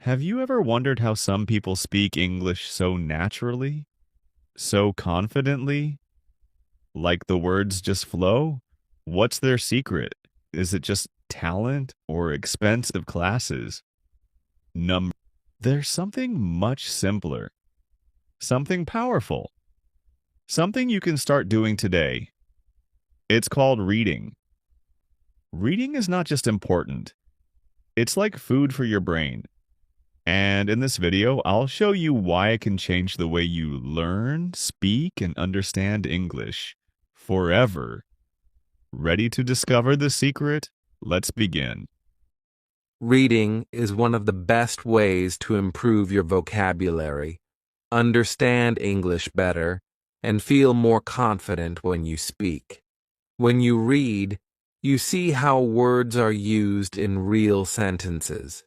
Have you ever wondered how some people speak English so naturally, so confidently, like the words just flow? What's their secret? Is it just talent or expensive classes? Number. There's something much simpler, something powerful, something you can start doing today. It's called reading. Reading is not just important, it's like food for your brain. And in this video, I'll show you why it can change the way you learn, speak, and understand English forever. Ready to discover the secret? Let's begin. Reading is one of the best ways to improve your vocabulary, understand English better, and feel more confident when you speak. When you read, you see how words are used in real sentences.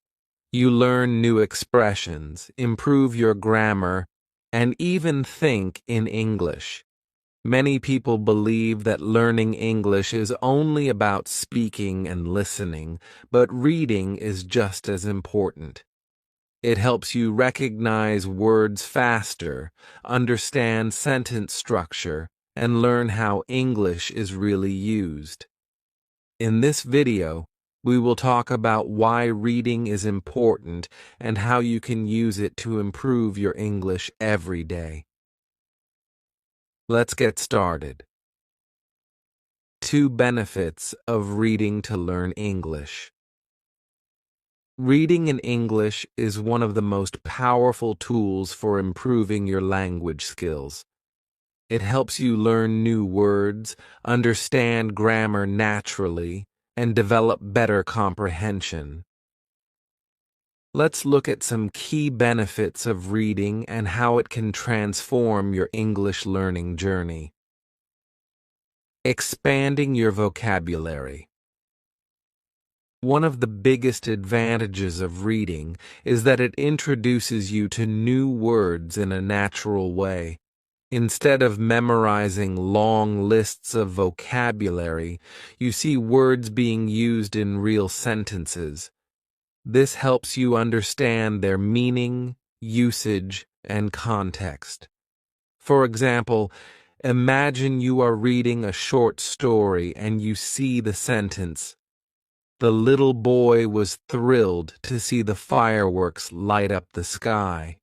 You learn new expressions, improve your grammar, and even think in English. Many people believe that learning English is only about speaking and listening, but reading is just as important. It helps you recognize words faster, understand sentence structure, and learn how English is really used. In this video, we will talk about why reading is important and how you can use it to improve your English every day. Let's get started. 2 benefits of reading to learn English. Reading in English is one of the most powerful tools for improving your language skills. It helps you learn new words, understand grammar naturally, and develop better comprehension. Let's look at some key benefits of reading and how it can transform your English learning journey. Expanding your vocabulary. One of the biggest advantages of reading is that it introduces you to new words in a natural way. Instead of memorizing long lists of vocabulary, you see words being used in real sentences. This helps you understand their meaning, usage, and context. For example, imagine you are reading a short story and you see the sentence, "The little boy was thrilled to see the fireworks light up the sky."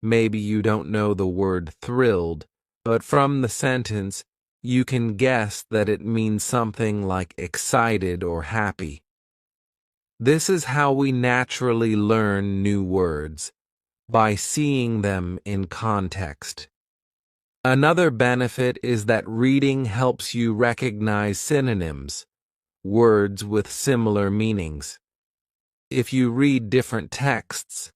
Maybe you don't know the word thrilled, but from the sentence, you can guess that it means something like excited or happy. This is how we naturally learn new words, by seeing them in context. Another benefit is that reading helps you recognize synonyms, words with similar meanings. If you read different texts,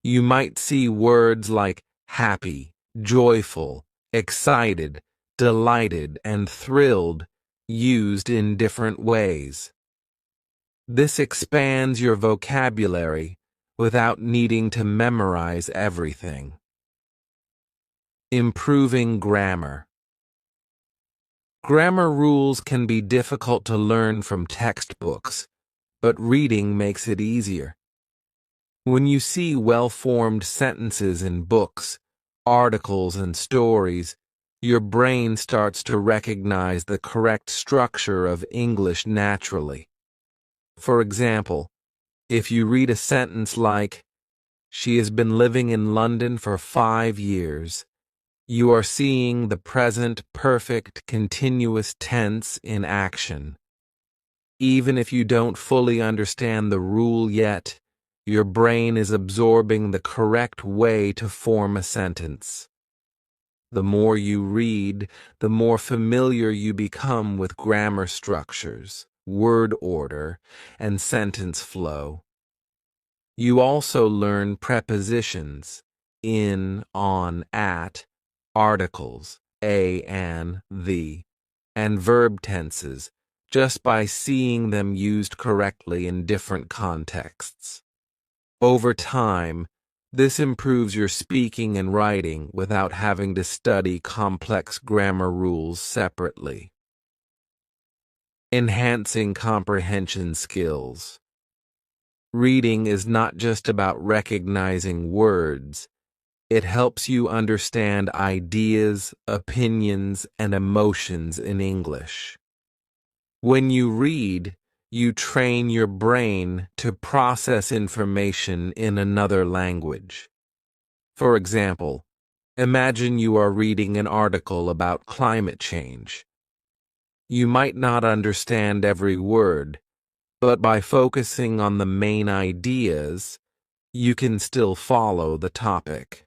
you might see words like happy, joyful, excited, delighted, and thrilled used in different ways. This expands your vocabulary without needing to memorize everything. Improving grammar. Grammar rules can be difficult to learn from textbooks, but reading makes it easier. When you see well-formed sentences in books, articles, and stories, your brain starts to recognize the correct structure of English naturally. For example, if you read a sentence like, "She has been living in London for 5 years," you are seeing the present perfect continuous tense in action. Even if you don't fully understand the rule yet, your brain is absorbing the correct way to form a sentence. The more you read, the more familiar you become with grammar structures, word order, and sentence flow. You also learn prepositions, in, on, at, articles, a, an, the, and verb tenses, just by seeing them used correctly in different contexts. Over time, this improves your speaking and writing without having to study complex grammar rules separately. Enhancing comprehension skills. Reading is not just about recognizing words. It helps you understand ideas, opinions, and emotions in English. When you read, you train your brain to process information in another language. For example, imagine you are reading an article about climate change. You might not understand every word, but by focusing on the main ideas, you can still follow the topic.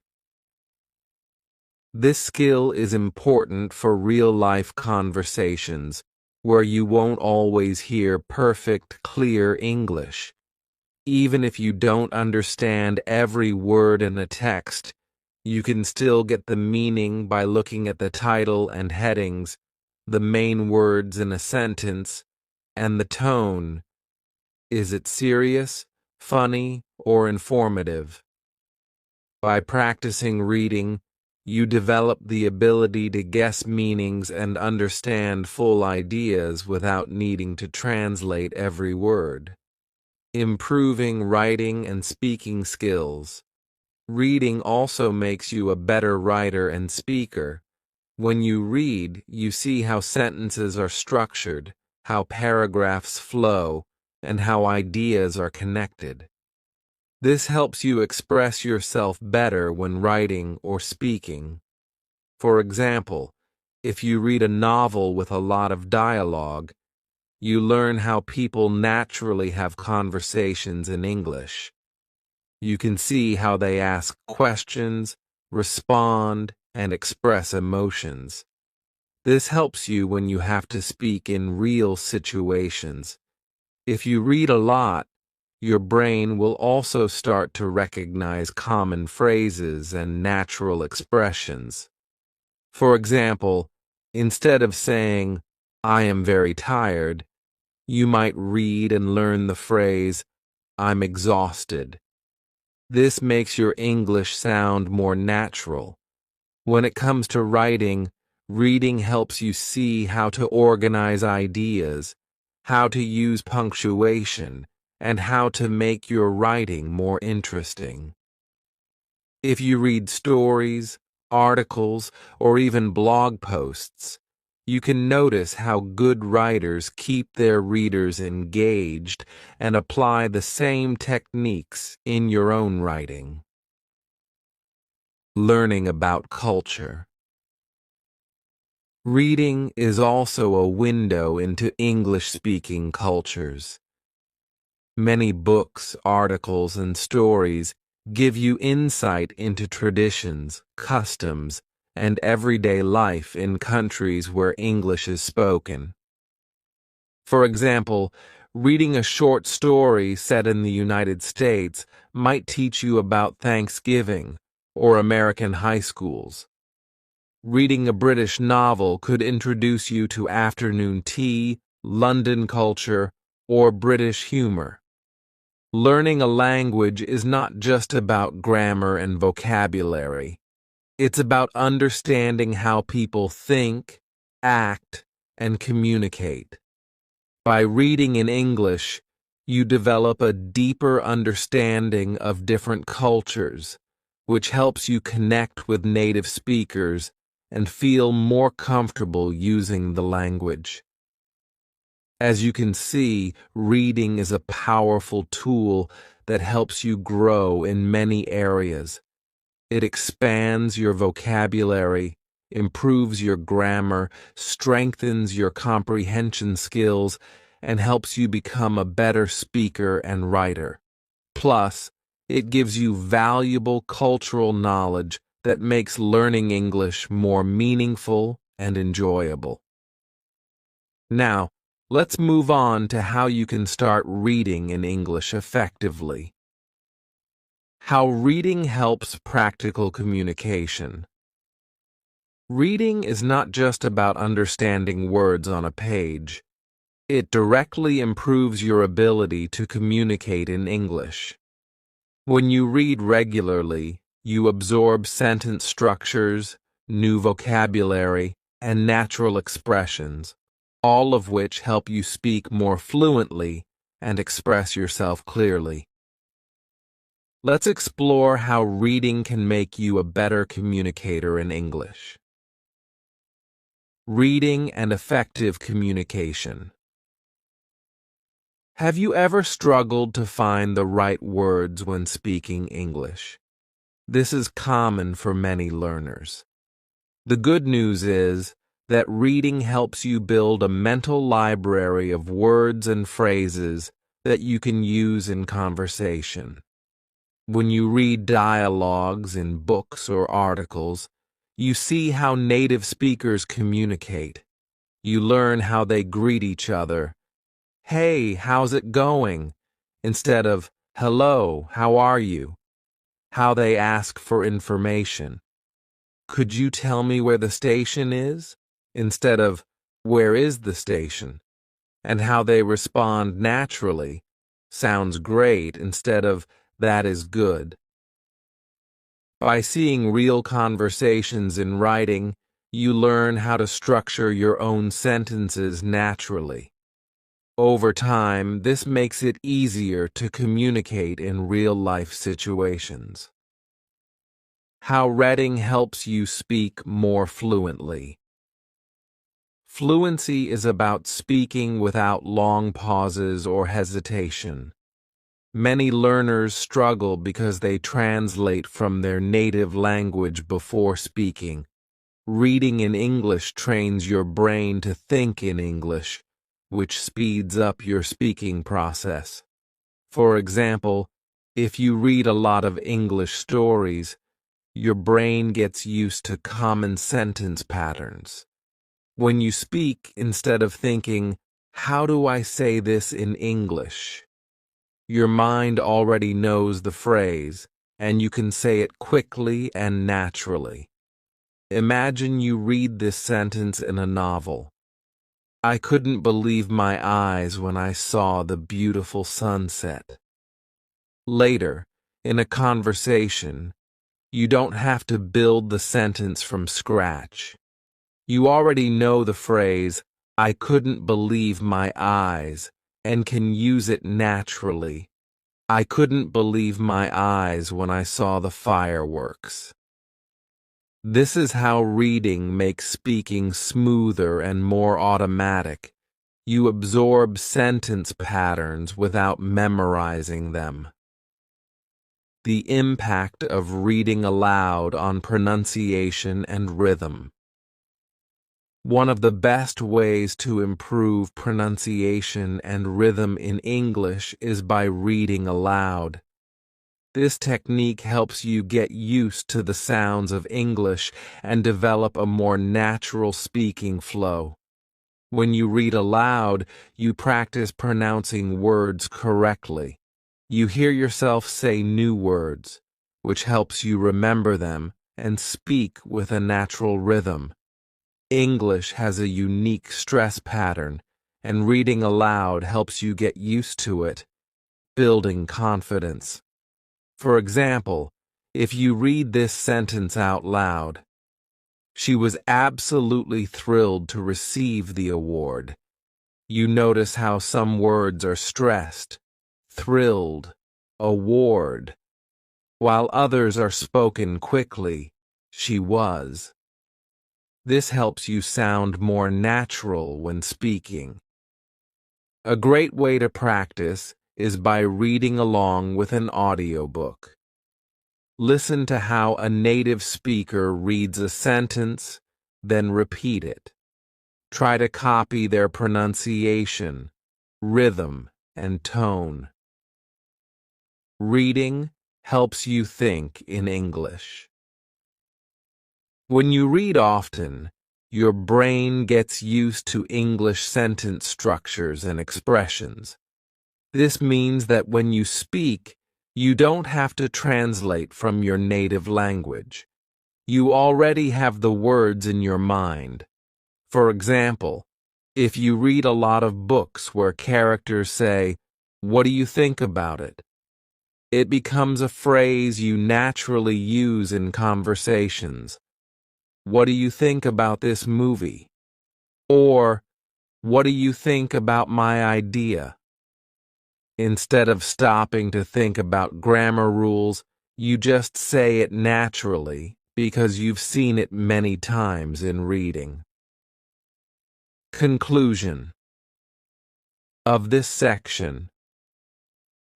This skill is important for real-life conversations where you won't always hear perfect, clear English. Even if you don't understand every word in a text, you can still get the meaning by looking at the title and headings, the main words in a sentence, and the tone. Is it serious, funny, or informative? By practicing reading, you develop the ability to guess meanings and understand full ideas without needing to translate every word. Improving writing and speaking skills. Reading also makes you a better writer and speaker. When you read, you see how sentences are structured, how paragraphs flow, and how ideas are connected. This helps you express yourself better when writing or speaking. For example, if you read a novel with a lot of dialogue, you learn how people naturally have conversations in English. You can see how they ask questions, respond, and express emotions. This helps you when you have to speak in real situations. If you read a lot, your brain will also start to recognize common phrases and natural expressions. For example, instead of saying, "I am very tired," you might read and learn the phrase, "I'm exhausted." This makes your English sound more natural. When it comes to writing, reading helps you see how to organize ideas, how to use punctuation, and how to make your writing more interesting. If you read stories, articles, or even blog posts, you can notice how good writers keep their readers engaged and apply the same techniques in your own writing. Learning about culture. Reading is also a window into English-speaking cultures. Many books, articles, and stories give you insight into traditions, customs, and everyday life in countries where English is spoken. For example, reading a short story set in the United States might teach you about Thanksgiving or American high schools. Reading a British novel could introduce you to afternoon tea, London culture, or British humor. Learning a language is not just about grammar and vocabulary. It's about understanding how people think, act, and communicate. By reading in English, you develop a deeper understanding of different cultures, which helps you connect with native speakers and feel more comfortable using the language. As you can see, reading is a powerful tool that helps you grow in many areas. It expands your vocabulary, improves your grammar, strengthens your comprehension skills, and helps you become a better speaker and writer. Plus, it gives you valuable cultural knowledge that makes learning English more meaningful and enjoyable. Now, let's move on to how you can start reading in English effectively. How reading helps practical communication. Reading is not just about understanding words on a page. It directly improves your ability to communicate in English. When you read regularly, you absorb sentence structures, new vocabulary, and natural expressions, all of which help you speak more fluently and express yourself clearly. Let's explore how reading can make you a better communicator in English. Reading and effective communication. Have you ever struggled to find the right words when speaking English? This is common for many learners. The good news is that reading helps you build a mental library of words and phrases that you can use in conversation. When you read dialogues in books or articles, you see how native speakers communicate. You learn how they greet each other. Hey, how's it going? Instead of, hello, how are you? How they ask for information. Could you tell me where the station is? Instead of, where is the station? And how they respond naturally. Sounds great instead of, that is good. By seeing real conversations in writing, you learn how to structure your own sentences naturally. Over time, this makes it easier to communicate in real-life situations. How reading helps you speak more fluently. Fluency is about speaking without long pauses or hesitation. Many learners struggle because they translate from their native language before speaking. Reading in English trains your brain to think in English, which speeds up your speaking process. For example, if you read a lot of English stories, your brain gets used to common sentence patterns. When you speak, instead of thinking, how do I say this in English? Your mind already knows the phrase, and you can say it quickly and naturally. Imagine you read this sentence in a novel. I couldn't believe my eyes when I saw the beautiful sunset. Later, in a conversation, you don't have to build the sentence from scratch. You already know the phrase, I couldn't believe my eyes, and can use it naturally. I couldn't believe my eyes when I saw the fireworks. This is how reading makes speaking smoother and more automatic. You absorb sentence patterns without memorizing them. The impact of reading aloud on pronunciation and rhythm. One of the best ways to improve pronunciation and rhythm in English is by reading aloud. This technique helps you get used to the sounds of English and develop a more natural speaking flow. When you read aloud, you practice pronouncing words correctly. You hear yourself say new words, which helps you remember them and speak with a natural rhythm. English has a unique stress pattern, and reading aloud helps you get used to it, building confidence. For example, if you read this sentence out loud, she was absolutely thrilled to receive the award. You notice how some words are stressed, thrilled, award, while others are spoken quickly, she was. This helps you sound more natural when speaking. A great way to practice is by reading along with an audiobook. Listen to how a native speaker reads a sentence, then repeat it. Try to copy their pronunciation, rhythm, and tone. Reading helps you think in English. When you read often, your brain gets used to English sentence structures and expressions. This means that when you speak, you don't have to translate from your native language. You already have the words in your mind. For example, if you read a lot of books where characters say, "What do you think about it?" it becomes a phrase you naturally use in conversations. What do you think about this movie? Or, what do you think about my idea? Instead of stopping to think about grammar rules, you just say it naturally because you've seen it many times in reading. Conclusion of this section.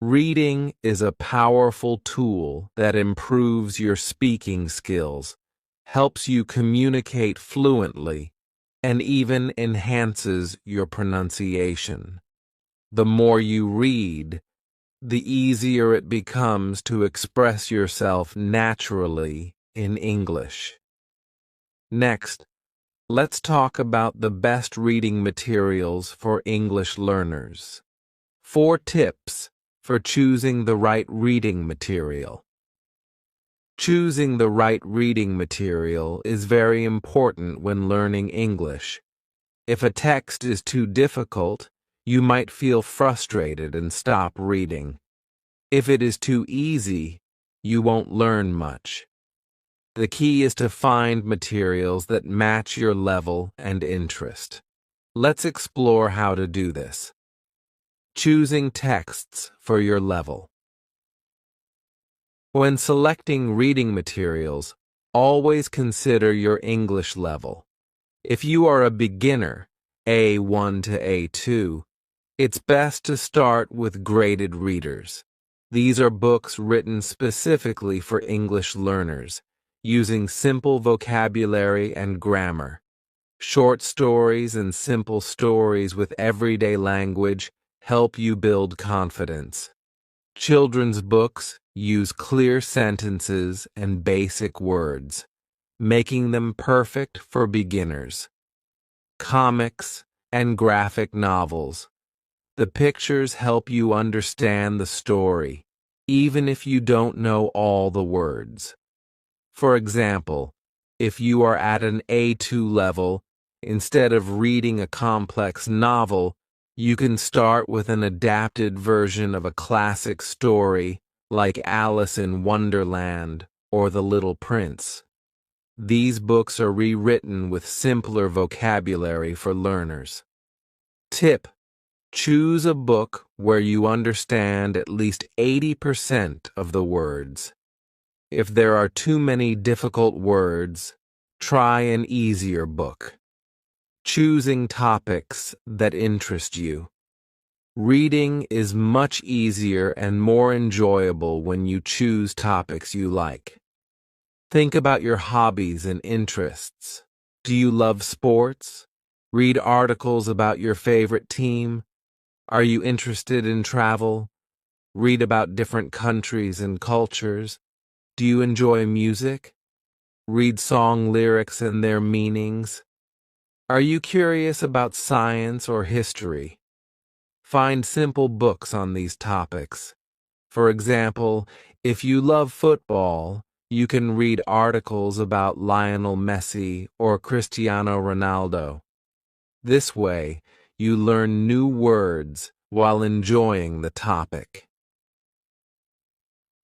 Reading is a powerful tool that improves your speaking skills, helps you communicate fluently, and even enhances your pronunciation. The more you read, the easier it becomes to express yourself naturally in English. Next, let's talk about the best reading materials for English learners. 4 tips for choosing the right reading material. Choosing the right reading material is very important when learning English. If a text is too difficult, you might feel frustrated and stop reading. If it is too easy, you won't learn much. The key is to find materials that match your level and interest. Let's explore how to do this. Choosing texts for your level. When selecting reading materials, always consider your English level. If you are a beginner, A1 to A2, it's best to start with graded readers. These are books written specifically for English learners, using simple vocabulary and grammar. Short stories and simple stories with everyday language help you build confidence. Children's books use clear sentences and basic words, making them perfect for beginners. Comics and graphic novels. The pictures help you understand the story, even if you don't know all the words. For example, if you are at an A2 level, instead of reading a complex novel, you can start with an adapted version of a classic story like Alice in Wonderland or The Little Prince. These books are rewritten with simpler vocabulary for learners. Tip: choose a book where you understand at least 80% of the words. If there are too many difficult words, try an easier book. Choosing topics that interest you. Reading is much easier and more enjoyable when you choose topics you like. Think about your hobbies and interests. Do you love sports? Read articles about your favorite team? Are you interested in travel? Read about different countries and cultures. Do you enjoy music? Read song lyrics and their meanings. Are you curious about science or history? Find simple books on these topics. For example, if you love football, you can read articles about Lionel Messi or Cristiano Ronaldo. This way, you learn new words while enjoying the topic.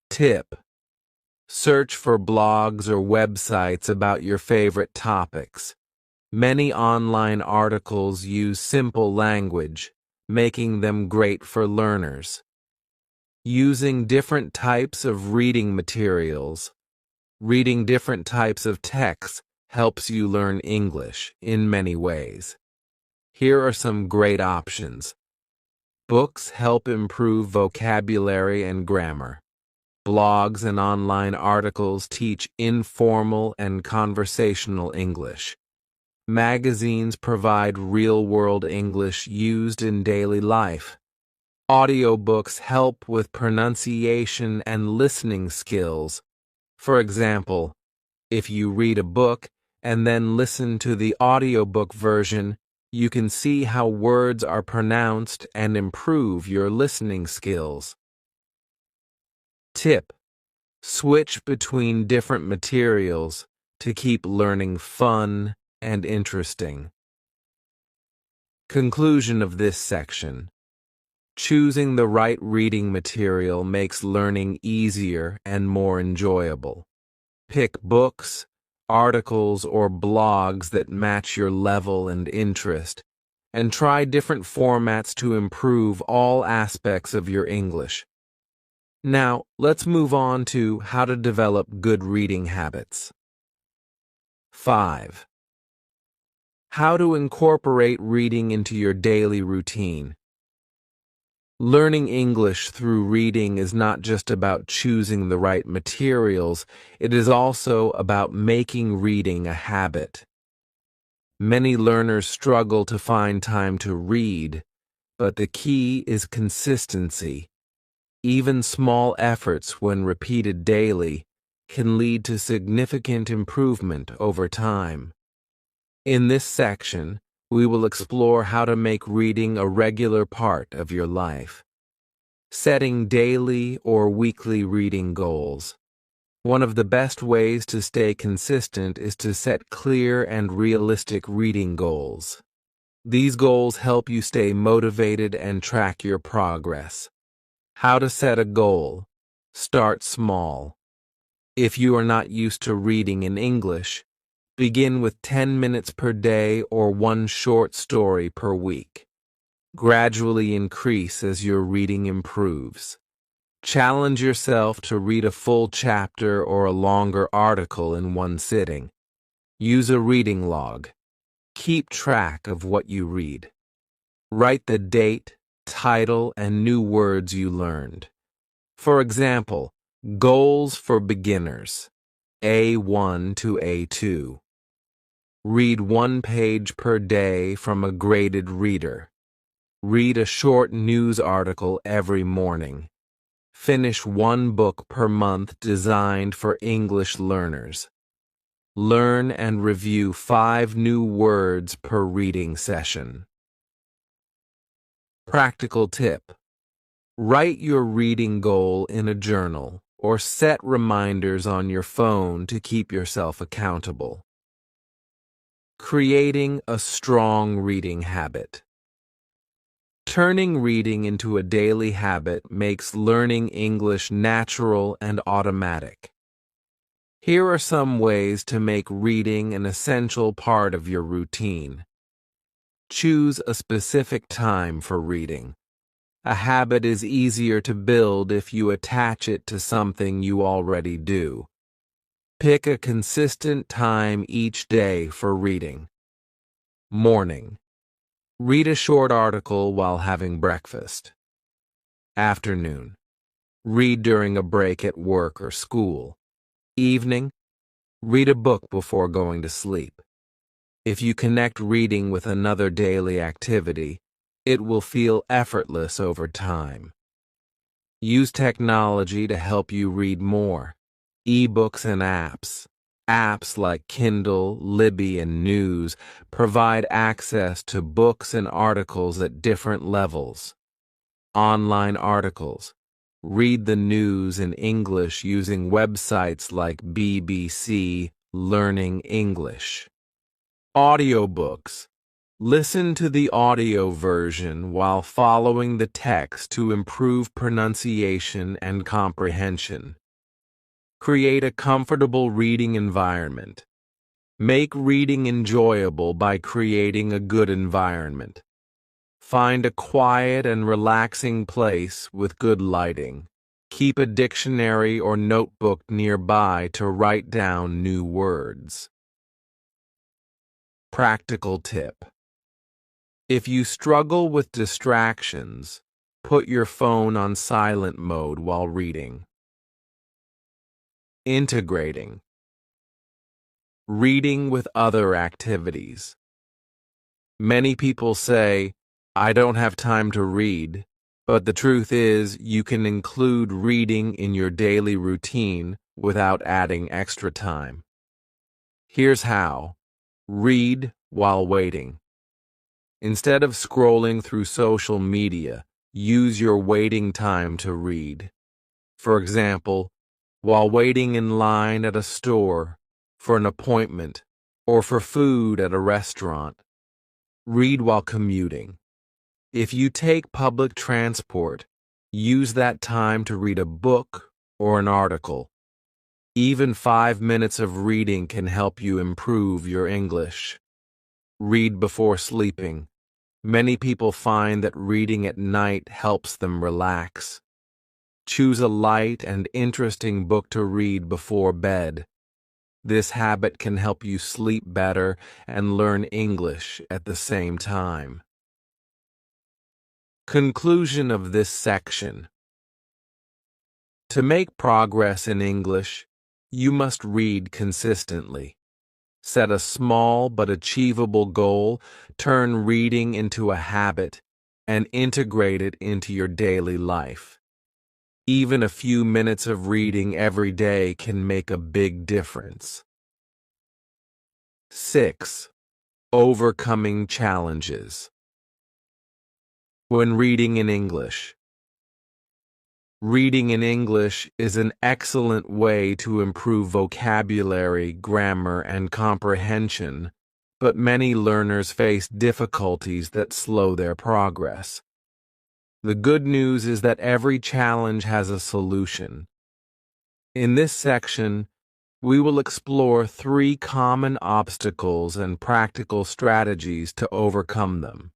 Tip: search for blogs or websites about your favorite topics. Many online articles use simple language, making them great for learners. Using different types of reading materials. Reading different types of texts helps you learn English in many ways. Here are some great options. Books help improve vocabulary and grammar. Blogs and online articles teach informal and conversational English. Magazines provide real-world English used in daily life. Audiobooks help with pronunciation and listening skills. For example, if you read a book and then listen to the audiobook version, you can see how words are pronounced and improve your listening skills. Tip: switch between different materials to keep learning fun and interesting. Conclusion of this section. Choosing the right reading material makes learning easier and more enjoyable. Pick books, articles, or blogs that match your level and interest, and try different formats to improve all aspects of your English. Now, let's move on to how to develop good reading habits. 5. How to incorporate reading into your daily routine. Learning English through reading is not just about choosing the right materials, it is also about making reading a habit. Many learners struggle to find time to read, but the key is consistency. Even small efforts, when repeated daily, can lead to significant improvement over time. In this section, we will explore how to make reading a regular part of your life. Setting daily or weekly reading goals. One of the best ways to stay consistent is to set clear and realistic reading goals. These goals help you stay motivated and track your progress. How to set a goal. Start small. If you are not used to reading in English, begin with 10 minutes per day or one short story per week. Gradually increase as your reading improves. Challenge yourself to read a full chapter or a longer article in one sitting. Use a reading log. Keep track of what you read. Write the date, title, and new words you learned. For example, goals for beginners, A1 to A2. Read 1 page per day from a graded reader. Read a short news article every morning. Finish 1 book per month designed for English learners. Learn and review 5 new words per reading session. Practical tip. Write your reading goal in a journal or set reminders on your phone to keep yourself accountable. Creating a strong reading habit. Turning reading into a daily habit makes learning English natural and automatic. Here are some ways to make reading an essential part of your routine. Choose a specific time for reading. A habit is easier to build if you attach it to something you already do. Pick a consistent time each day for reading. Morning. Read a short article while having breakfast. Afternoon. Read during a break at work or school. Evening. Read a book before going to sleep. If you connect reading with another daily activity, it will feel effortless over time. Use technology to help you read more. Ebooks and apps. Apps like Kindle, Libby, and News provide access to books and articles at different levels. Online articles. Read the news in English using websites like BBC Learning English. Audiobooks. Listen to the audio version while following the text to improve pronunciation and comprehension. Create a comfortable reading environment. Make reading enjoyable by creating a good environment. Find a quiet and relaxing place with good lighting. Keep a dictionary or notebook nearby to write down new words. Practical tip. If you struggle with distractions, put your phone on silent mode while reading. Integrating. Reading with other activities. Many people say, "I don't have time to read," but the truth is you can include reading in your daily routine without adding extra time. Here's how. Read while waiting. Instead of scrolling through social media, use your waiting time to read. For example, while waiting in line at a store, for an appointment, or for food at a restaurant. Read while commuting. If you take public transport, use that time to read a book or an article. Even 5 minutes of reading can help you improve your English. Read before sleeping. Many people find that reading at night helps them relax. Choose a light and interesting book to read before bed. This habit can help you sleep better and learn English at the same time. Conclusion of this section. To make progress in English, you must read consistently. Set a small but achievable goal, turn reading into a habit, and integrate it into your daily life. Even a few minutes of reading every day can make a big difference. 6. Overcoming challenges. When reading in English. Reading in English is an excellent way to improve vocabulary, grammar, and comprehension, but many learners face difficulties that slow their progress. The good news is that every challenge has a solution. In this section, we will explore 3 common obstacles and practical strategies to overcome them.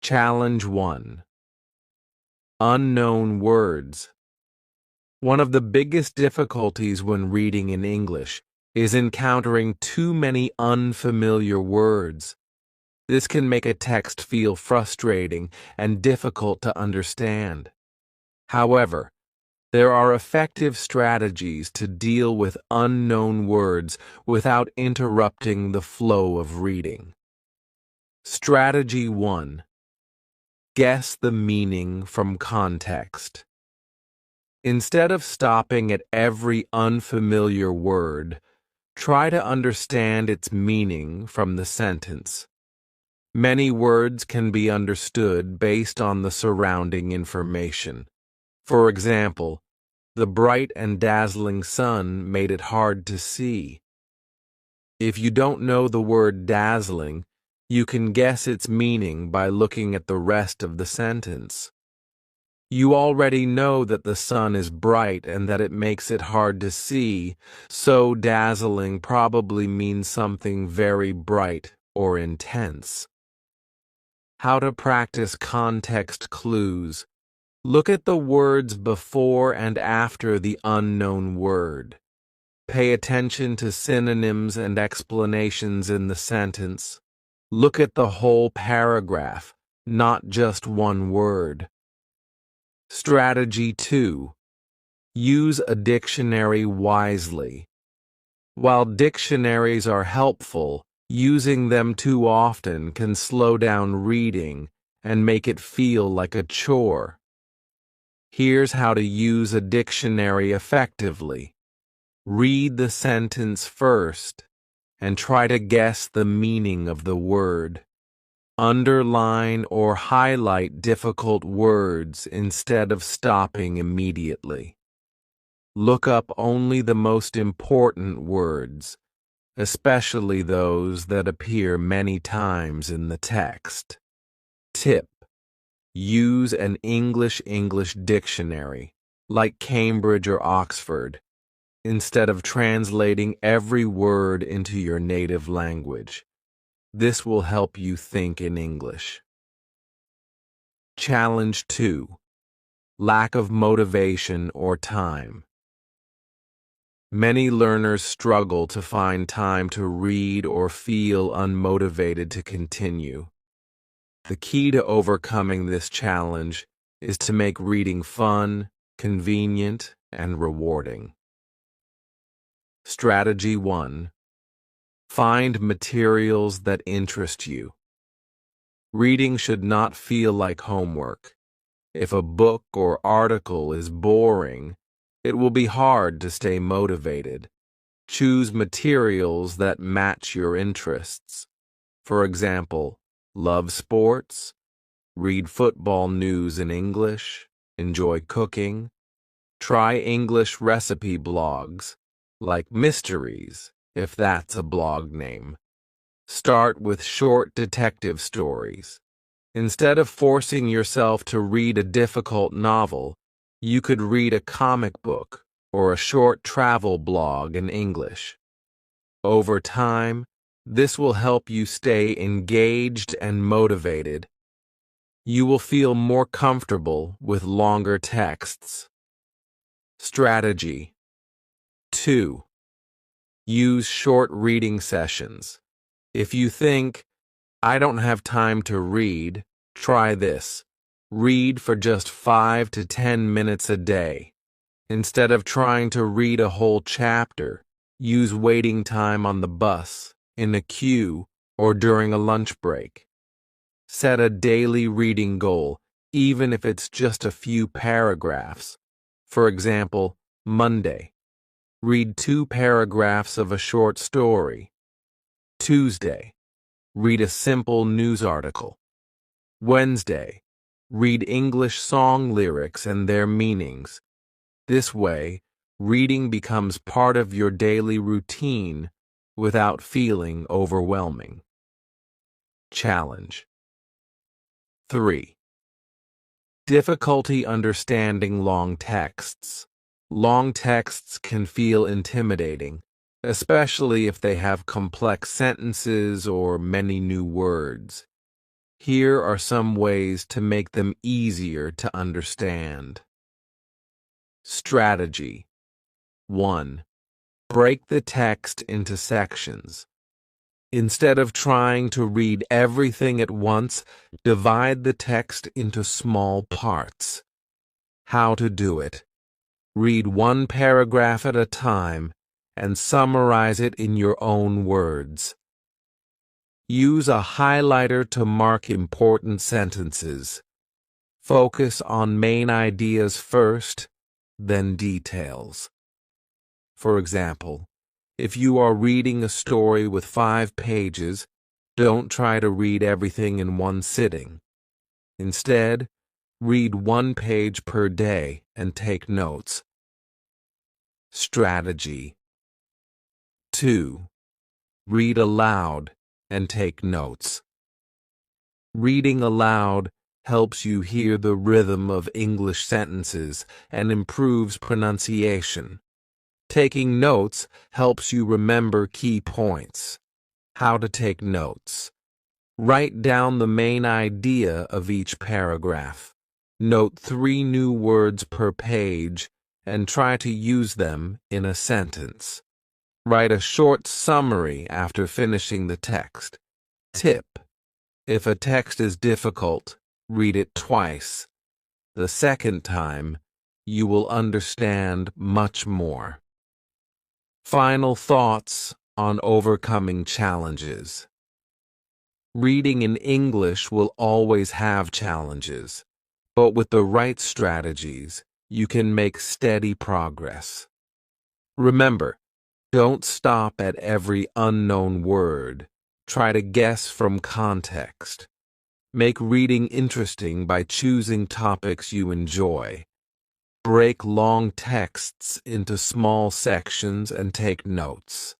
Challenge 1. Unknown words. One of the biggest difficulties when reading in English is encountering too many unfamiliar words. This can make a text feel frustrating and difficult to understand. However, there are effective strategies to deal with unknown words without interrupting the flow of reading. Strategy 1. Guess the meaning from context. Instead of stopping at every unfamiliar word, try to understand its meaning from the sentence. Many words can be understood based on the surrounding information. For example, the bright and dazzling sun made it hard to see. If you don't know the word dazzling, you can guess its meaning by looking at the rest of the sentence. You already know that the sun is bright and that it makes it hard to see, so dazzling probably means something very bright or intense. How to practice context clues. Look at the words before and after the unknown word. Pay attention to synonyms and explanations in the sentence. Look at the whole paragraph, not just one word. Strategy 2. Use a dictionary wisely. While dictionaries are helpful, using them too often can slow down reading and make it feel like a chore. Here's how to use a dictionary effectively. Read the sentence first and try to guess the meaning of the word. Underline or highlight difficult words instead of stopping immediately. Look up only the most important words, especially those that appear many times in the text. Tip: use an English dictionary, like Cambridge or Oxford, instead of translating every word into your native language. This will help you think in English. Challenge 2. Lack of motivation or time. Many learners struggle to find time to read or feel unmotivated to continue. The key to overcoming this challenge is to make reading fun, convenient, and rewarding. Strategy 1. Find materials that interest you. Reading should not feel like homework. If a book or article is boring, it will be hard to stay motivated. Choose materials that match your interests. For example, love sports, read football news in English, enjoy cooking, try English recipe blogs, like Mysteries, if that's a blog name. Start with short detective stories. Instead of forcing yourself to read a difficult novel, you could read a comic book or a short travel blog in English. Over time, This will help you stay engaged and motivated. You will feel more comfortable with longer texts. Strategy 2. Use short reading sessions. If you think, I don't have time to read, try this. Read for just 5 to 10 minutes a day. Instead of trying to read a whole chapter, use waiting time on the bus, in a queue, or during a lunch break. Set a daily reading goal, even if it's just a few paragraphs. For example, Monday, read 2 paragraphs of a short story. Tuesday, read a simple news article. Wednesday, read English song lyrics and their meanings. This way, reading becomes part of your daily routine without feeling overwhelming. Challenge 3. Difficulty understanding long texts. Long texts can feel intimidating, especially if they have complex sentences or many new words. Here are some ways to make them easier to understand. Strategy 1. Break the text into sections. Instead of trying to read everything at once, divide the text into small parts. How to do it. Read 1 paragraph at a time and summarize it in your own words. Use a highlighter to mark important sentences. Focus on main ideas first, then details. For example, if you are reading a story with 5 pages, don't try to read everything in one sitting. Instead, read 1 page per day and take notes. Strategy 2. Read aloud and take notes. Reading aloud helps you hear the rhythm of English sentences and improves pronunciation. Taking notes helps you remember key points. How to take notes. Write down the main idea of each paragraph. Note 3 new words per page and try to use them in a sentence. Write a short summary after finishing the text. Tip: if a text is difficult, read it twice. The second time, you will understand much more. Final thoughts on overcoming challenges. Reading in English will always have challenges, but with the right strategies, you can make steady progress. Remember, don't stop at every unknown word. Try to guess from context. Make reading interesting by choosing topics you enjoy. Break long texts into small sections and take notes.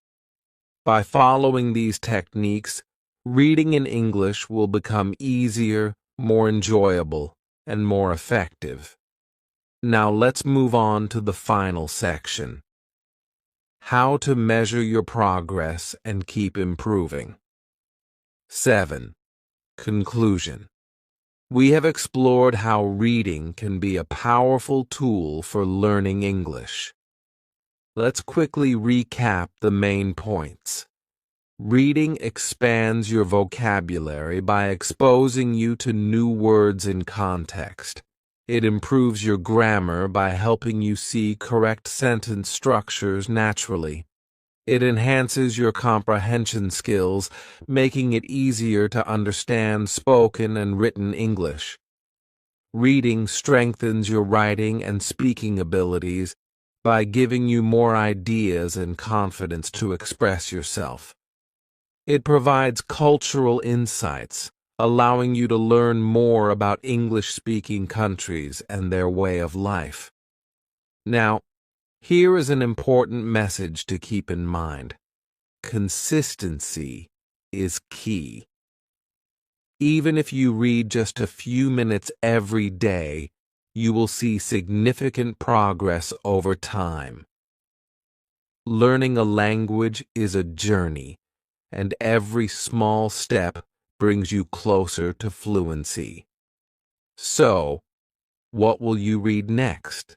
By following these techniques, reading in English will become easier, more enjoyable, and more effective. Now let's move on to the final section. How to measure your progress and keep improving. 7. Conclusion. We have explored how reading can be a powerful tool for learning English. Let's quickly recap the main points. Reading expands your vocabulary by exposing you to new words in context. It improves your grammar by helping you see correct sentence structures naturally. It enhances your comprehension skills, making it easier to understand spoken and written English. Reading strengthens your writing and speaking abilities by giving you more ideas and confidence to express yourself. It provides cultural insights, allowing you to learn more about English-speaking countries and their way of life. Now, here is an important message to keep in mind. Consistency is key. Even if you read just a few minutes every day, you will see significant progress over time. Learning a language is a journey, and every small step brings you closer to fluency. So, what will you read next?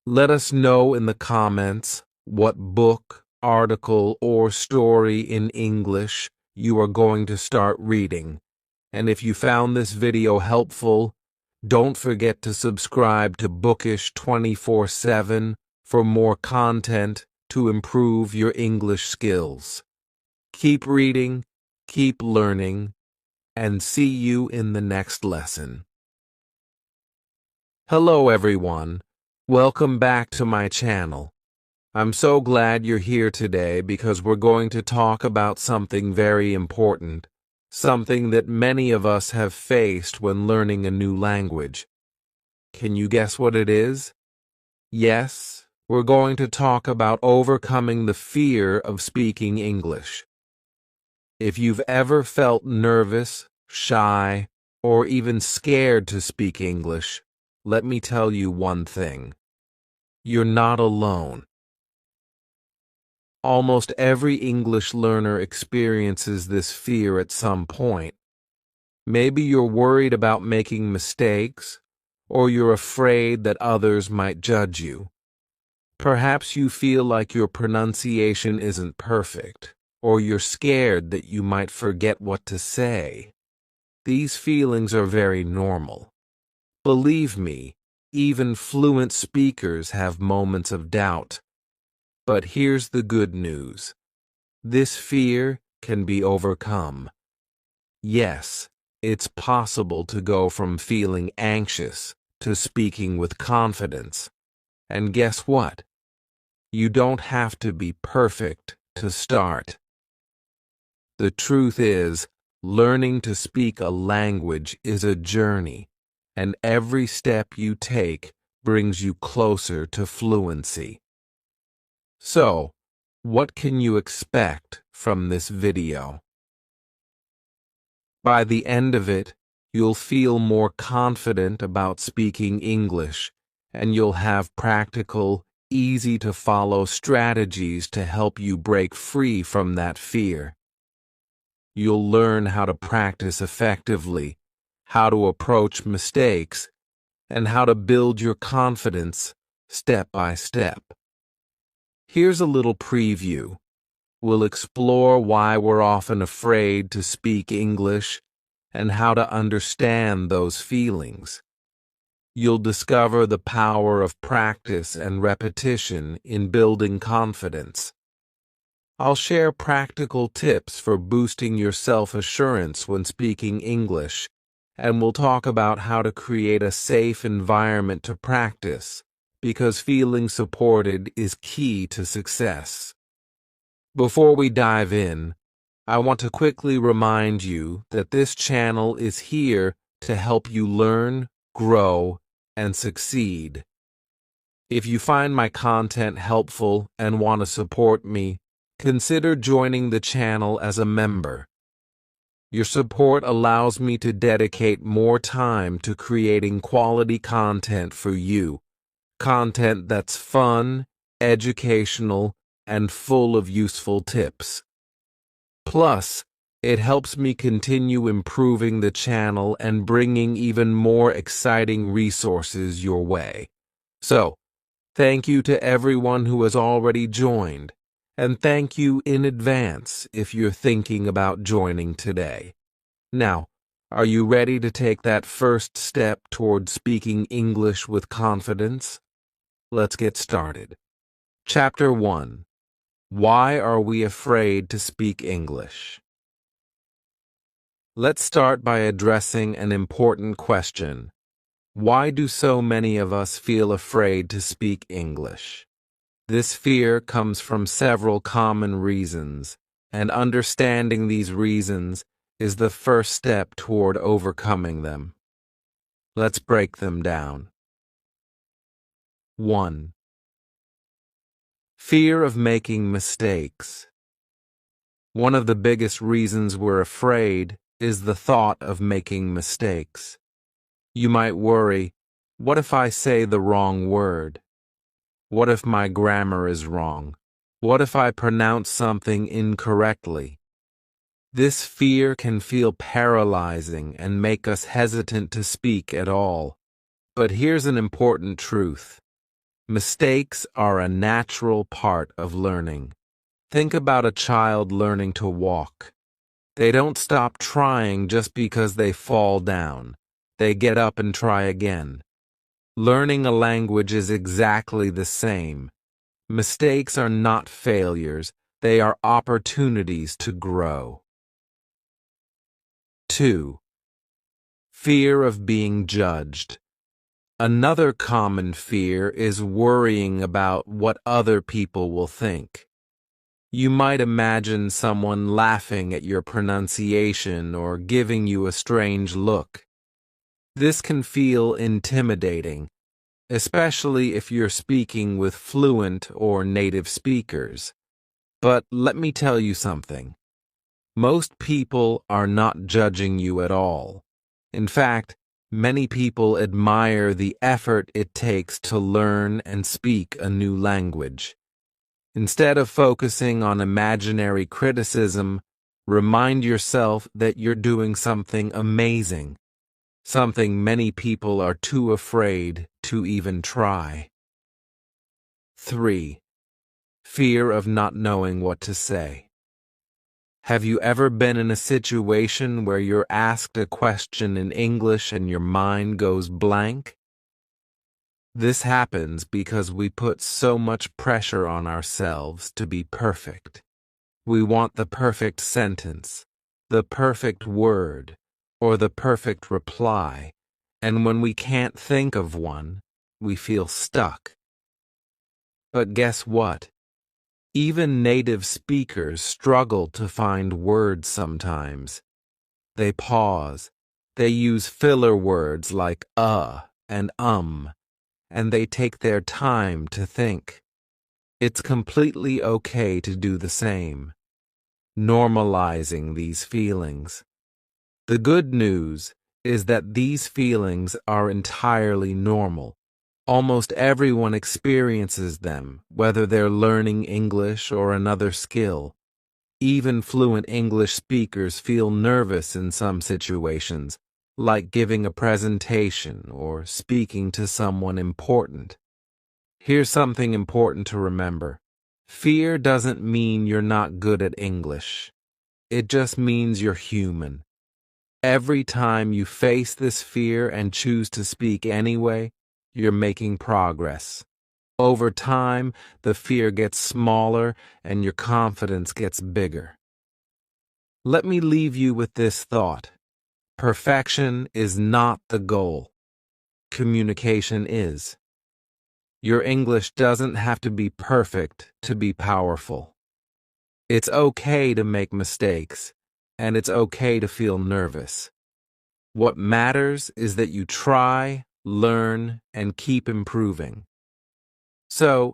Let us know in the comments what book, article, or story in English you are going to start reading. And if you found this video helpful, don't forget to subscribe to Bookish 24/7 for more content to improve your English skills. Keep reading, keep learning, and see you in the next lesson. Hello everyone, welcome back to my channel. I'm so glad you're here today because we're going to talk about something very important, something that many of us have faced when learning a new language. Can you guess what it is? Yes, we're going to talk about overcoming the fear of speaking English. If you've ever felt nervous, shy, or even scared to speak English, let me tell you one thing. You're not alone. Almost every English learner experiences this fear at some point. Maybe you're worried about making mistakes, or you're afraid that others might judge you. Perhaps you feel like your pronunciation isn't perfect, or you're scared that you might forget what to say. These feelings are very normal. Believe me, even fluent speakers have moments of doubt. But here's the good news. This fear can be overcome. Yes, it's possible to go from feeling anxious to speaking with confidence. And guess what? You don't have to be perfect to start. The truth is, learning to speak a language is a journey, and every step you take brings you closer to fluency. So, what can you expect from this video? By the end of it, you'll feel more confident about speaking English, and you'll have practical, easy-to-follow strategies to help you break free from that fear. You'll learn how to practice effectively, how to approach mistakes, and how to build your confidence step by step. Here's a little preview. We'll explore why we're often afraid to speak English and how to understand those feelings. You'll discover the power of practice and repetition in building confidence. I'll share practical tips for boosting your self-assurance when speaking English, and we'll talk about how to create a safe environment to practice, because feeling supported is key to success. Before we dive in, I want to quickly remind you that this channel is here to help you learn, grow, and succeed. If you find my content helpful and want to support me, consider joining the channel as a member. Your support allows me to dedicate more time to creating quality content for you, content that's fun, educational, and full of useful tips. Plus, it helps me continue improving the channel and bringing even more exciting resources your way. So, thank you to everyone who has already joined, and thank you in advance if you're thinking about joining today. Now, are you ready to take that first step toward speaking English with confidence? Let's get started. Chapter 1. Why are we afraid to speak English? Let's start by addressing an important question. Why do so many of us feel afraid to speak English? This fear comes from several common reasons, and understanding these reasons is the first step toward overcoming them. Let's break them down. 1. Fear of making mistakes. One of the biggest reasons we're afraid is the thought of making mistakes. You might worry, what if I say the wrong word? What if my grammar is wrong? What if I pronounce something incorrectly? This fear can feel paralyzing and make us hesitant to speak at all. But here's an important truth. Mistakes are a natural part of learning. Think about a child learning to walk. They don't stop trying just because they fall down. They get up and try again. Learning a language is exactly the same. Mistakes are not failures, they are opportunities to grow. 2. Fear of being judged. Another common fear is worrying about what other people will think. You might imagine someone laughing at your pronunciation or giving you a strange look. This can feel intimidating, especially if you're speaking with fluent or native speakers. But let me tell you something. Most people are not judging you at all. In fact, many people admire the effort it takes to learn and speak a new language. Instead of focusing on imaginary criticism, remind yourself that you're doing something amazing, something many people are too afraid to even try. 3. Fear of not knowing what to say. Have you ever been in a situation where you're asked a question in English and your mind goes blank? This happens because we put so much pressure on ourselves to be perfect. We want the perfect sentence, the perfect word, or the perfect reply, and when we can't think of one, we feel stuck. But guess what? Even native speakers struggle to find words sometimes. They pause, they use filler words like and and they take their time to think. It's completely okay to do the same. Normalizing these feelings. The good news is that these feelings are entirely normal. Almost everyone experiences them, whether they're learning English or another skill. Even fluent English speakers feel nervous in some situations, like giving a presentation or speaking to someone important. Here's something important to remember. Fear doesn't mean you're not good at English. It just means you're human. Every time you face this fear and choose to speak anyway, you're making progress. Over time, the fear gets smaller and your confidence gets bigger. Let me leave you with this thought. Perfection is not the goal. Communication is. Your English doesn't have to be perfect to be powerful. It's okay to make mistakes, and it's okay to feel nervous. What matters is that you try, learn, and keep improving. So,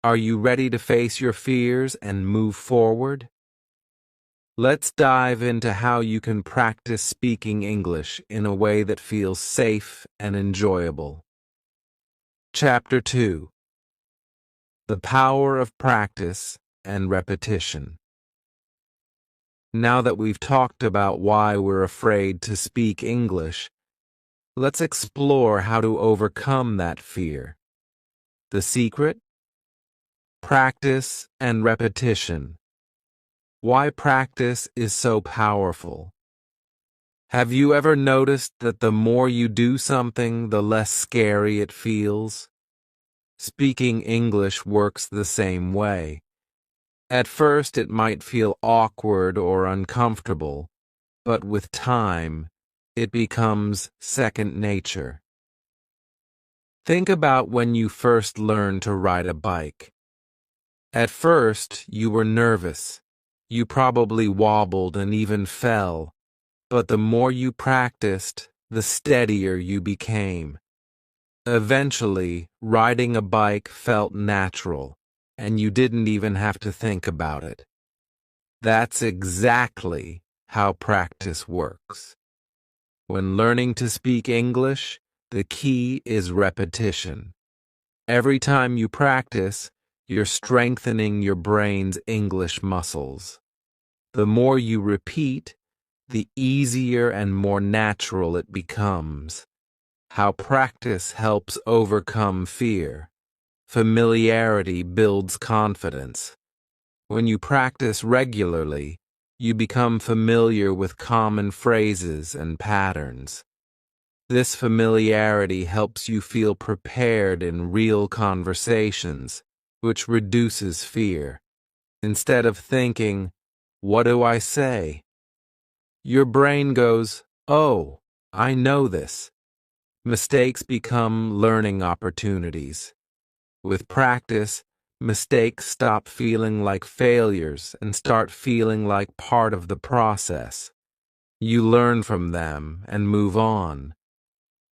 are you ready to face your fears and move forward? Let's dive into how you can practice speaking English in a way that feels safe and enjoyable. Chapter 2. The Power of Practice and Repetition. Now that we've talked about why we're afraid to speak English, let's explore how to overcome that fear. The secret? Practice and repetition. Why practice is so powerful. Have you ever noticed that the more you do something, the less scary it feels? Speaking English works the same way. At first, it might feel awkward or uncomfortable, but with time, it becomes second nature. Think about when you first learned to ride a bike. At first, you were nervous. You probably wobbled and even fell. But the more you practiced, the steadier you became. Eventually, riding a bike felt natural, and you didn't even have to think about it. That's exactly how practice works. When learning to speak English, the key is repetition. Every time you practice, You're strengthening your brain's English muscles. The more you repeat, the easier and more natural it becomes. How practice helps overcome fear. Familiarity builds confidence. When you practice regularly, you become familiar with common phrases and patterns. This familiarity helps you feel prepared in real conversations, which reduces fear. Instead of thinking, "What do I say?" your brain goes, "Oh, I know this." Mistakes become learning opportunities. With practice, mistakes stop feeling like failures and start feeling like part of the process. You learn from them and move on.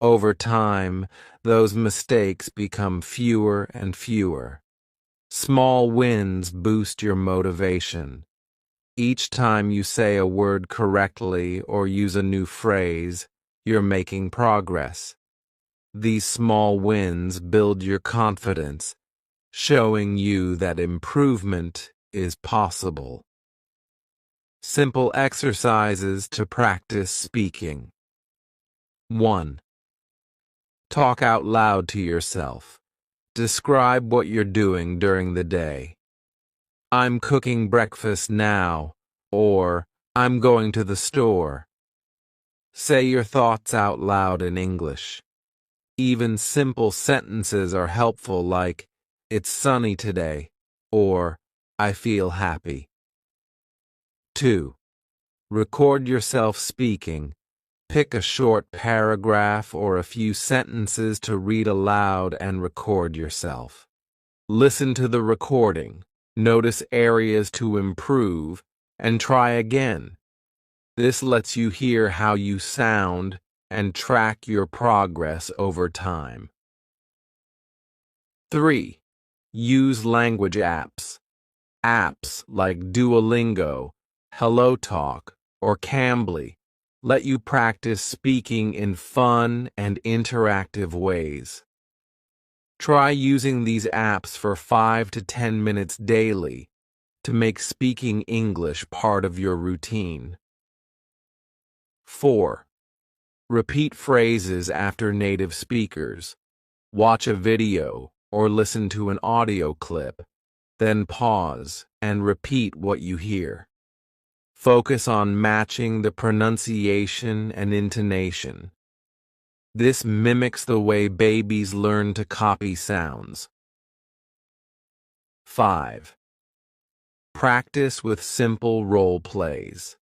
Over time, those mistakes become fewer and fewer. Small wins boost your motivation. Each time you say a word correctly or use a new phrase, you're making progress. These small wins build your confidence, showing you that improvement is possible. Simple exercises to practice speaking. 1. Talk out loud to yourself. Describe what you're doing during the day. "I'm cooking breakfast now," or "I'm going to the store." Say your thoughts out loud in English. Even simple sentences are helpful, like, "It's sunny today," or "I feel happy." 2. Record yourself speaking. Pick a short paragraph or a few sentences to read aloud and record yourself. Listen to the recording, notice areas to improve, and try again. This lets you hear how you sound and track your progress over time. 3. Use language apps. Apps like Duolingo, HelloTalk, or Cambly let you practice speaking in fun and interactive ways. Try using these apps for 5 to 10 minutes daily to make speaking English part of your routine. 4. Repeat phrases after native speakers. Watch a video or listen to an audio clip, then pause and repeat what you hear. Focus on matching the pronunciation and intonation. This mimics the way babies learn to copy sounds. 5. Practice with simple role plays.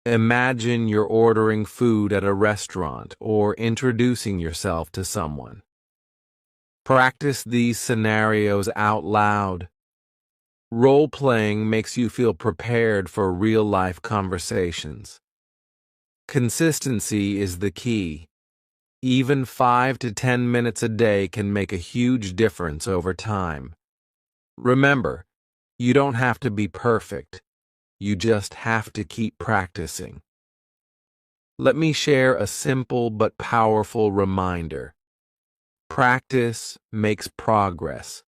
Imagine you're ordering food at a restaurant or introducing yourself to someone. Practice these scenarios out loud. Role-playing makes you feel prepared for real-life conversations. Consistency is the key. Even 5 to 10 minutes a day can make a huge difference over time. Remember, you don't have to be perfect. You just have to keep practicing. Let me share a simple but powerful reminder. Practice makes progress.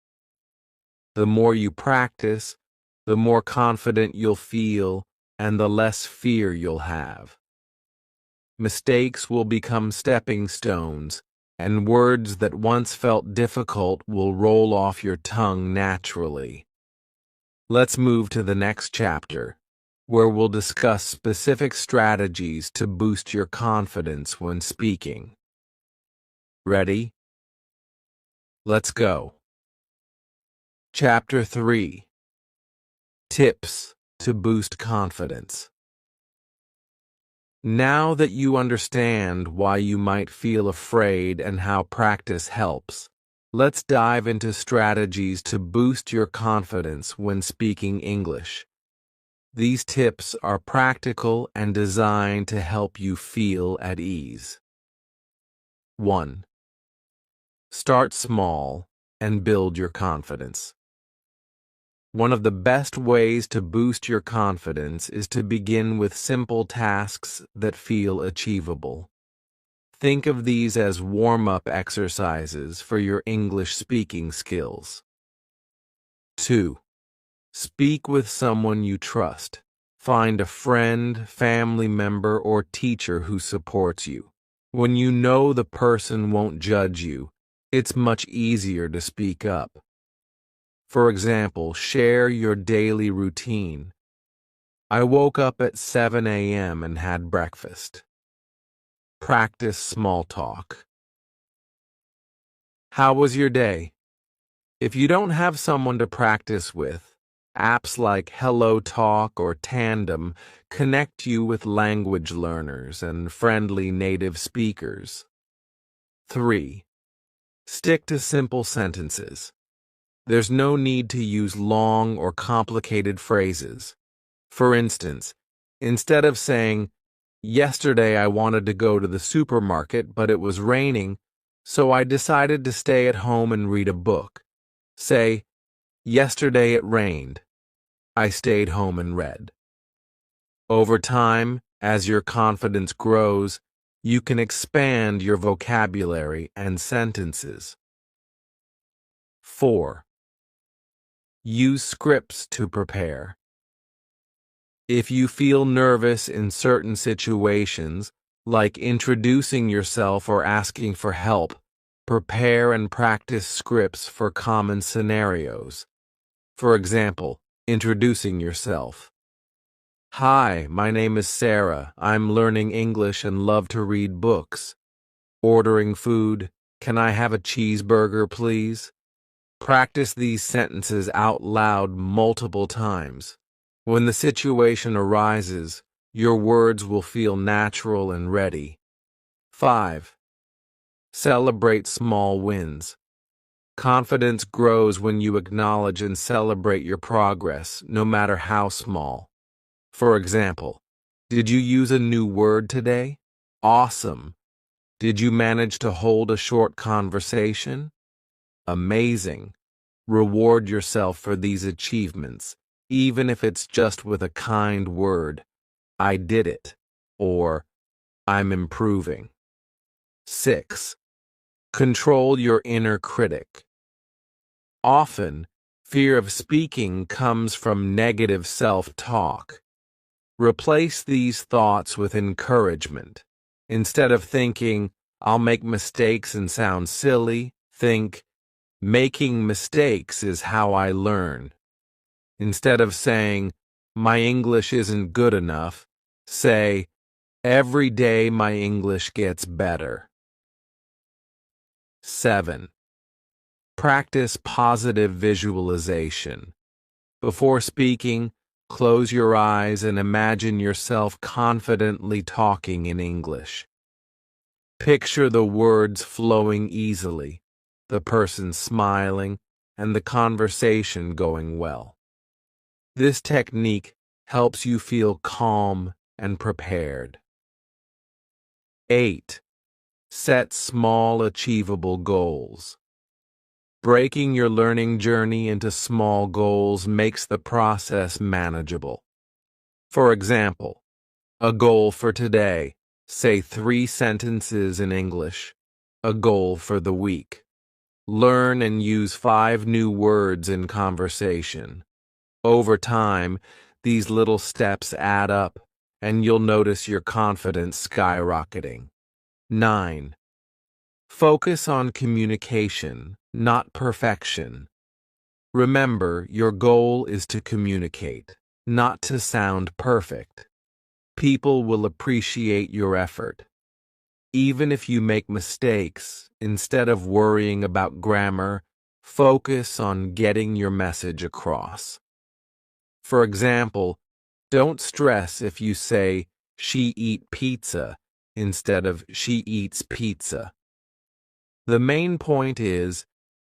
The more you practice, the more confident you'll feel and the less fear you'll have. Mistakes will become stepping stones, and words that once felt difficult will roll off your tongue naturally. Let's move to the next chapter, where we'll discuss specific strategies to boost your confidence when speaking. Ready? Let's go. Chapter 3. Tips to boost confidence. Now that you understand why you might feel afraid and how practice helps, let's dive into strategies to boost your confidence when speaking English. These tips are practical and designed to help you feel at ease. 1. Start small and build your confidence. One of the best ways to boost your confidence is to begin with simple tasks that feel achievable. Think of these as warm-up exercises for your English speaking skills. 2. Speak with someone you trust. Find a friend, family member, or teacher who supports you. When you know the person won't judge you, it's much easier to speak up. For example, share your daily routine. I woke up at 7 a.m. and had breakfast. Practice small talk. How was your day? If you don't have someone to practice with, apps like Hello Talk or Tandem connect you with language learners and friendly native speakers. 3. Stick to simple sentences. There's no need to use long or complicated phrases. For instance, instead of saying, "Yesterday I wanted to go to the supermarket, but it was raining, so I decided to stay at home and read a book," say, "Yesterday it rained. I stayed home and read." Over time, as your confidence grows, you can expand your vocabulary and sentences. 4. Use scripts to prepare. If you feel nervous in certain situations, like introducing yourself or asking for help, prepare and practice scripts for common scenarios. For example, introducing yourself. "Hi, my name is Sarah. I'm learning English and love to read books." Ordering food, "Can I have a cheeseburger, please?" Practice these sentences out loud multiple times. When the situation arises, your words will feel natural and ready. 5. Celebrate small wins. Confidence grows when you acknowledge and celebrate your progress, no matter how small. For example, "Did you use a new word today? Awesome. Did you manage to hold a short conversation? Amazing." Reward yourself for these achievements, even if it's just with a kind word. "I did it," or "I'm improving." 6. Control your inner critic. Often, fear of speaking comes from negative self-talk. Replace these thoughts with encouragement. Instead of thinking, "I'll make mistakes and sound silly," think, "Making mistakes is how I learn." Instead of saying, "My English isn't good enough," say, "Every day my English gets better." 7. Practice positive visualization. Before speaking, close your eyes and imagine yourself confidently talking in English. Picture the words flowing easily, the person smiling, and the conversation going well. This technique helps you feel calm and prepared. 8. Set small, achievable goals. Breaking your learning journey into small goals makes the process manageable. For example, a goal for today, say 3 sentences in English. A goal for the week, learn and use 5 new words in conversation. Over time, these little steps add up, and you'll notice your confidence skyrocketing. 9. Focus on communication, not perfection. Remember, your goal is to communicate, not to sound perfect. People will appreciate your effort. Even if you make mistakes, instead of worrying about grammar, focus on getting your message across. For example, don't stress if you say, "She eat pizza," instead of "She eats pizza." The main point is,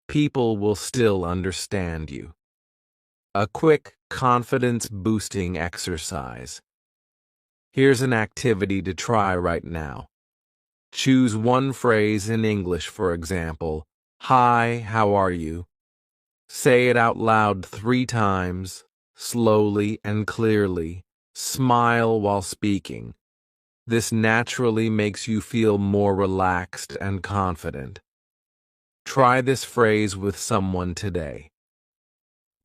people will still understand you. A quick, confidence-boosting exercise. Here's an activity to try right now. Choose one phrase in English, for example, "Hi, how are you?" Say it out loud 3 times, slowly and clearly. Smile while speaking. This naturally makes you feel more relaxed and confident. Try this phrase with someone today.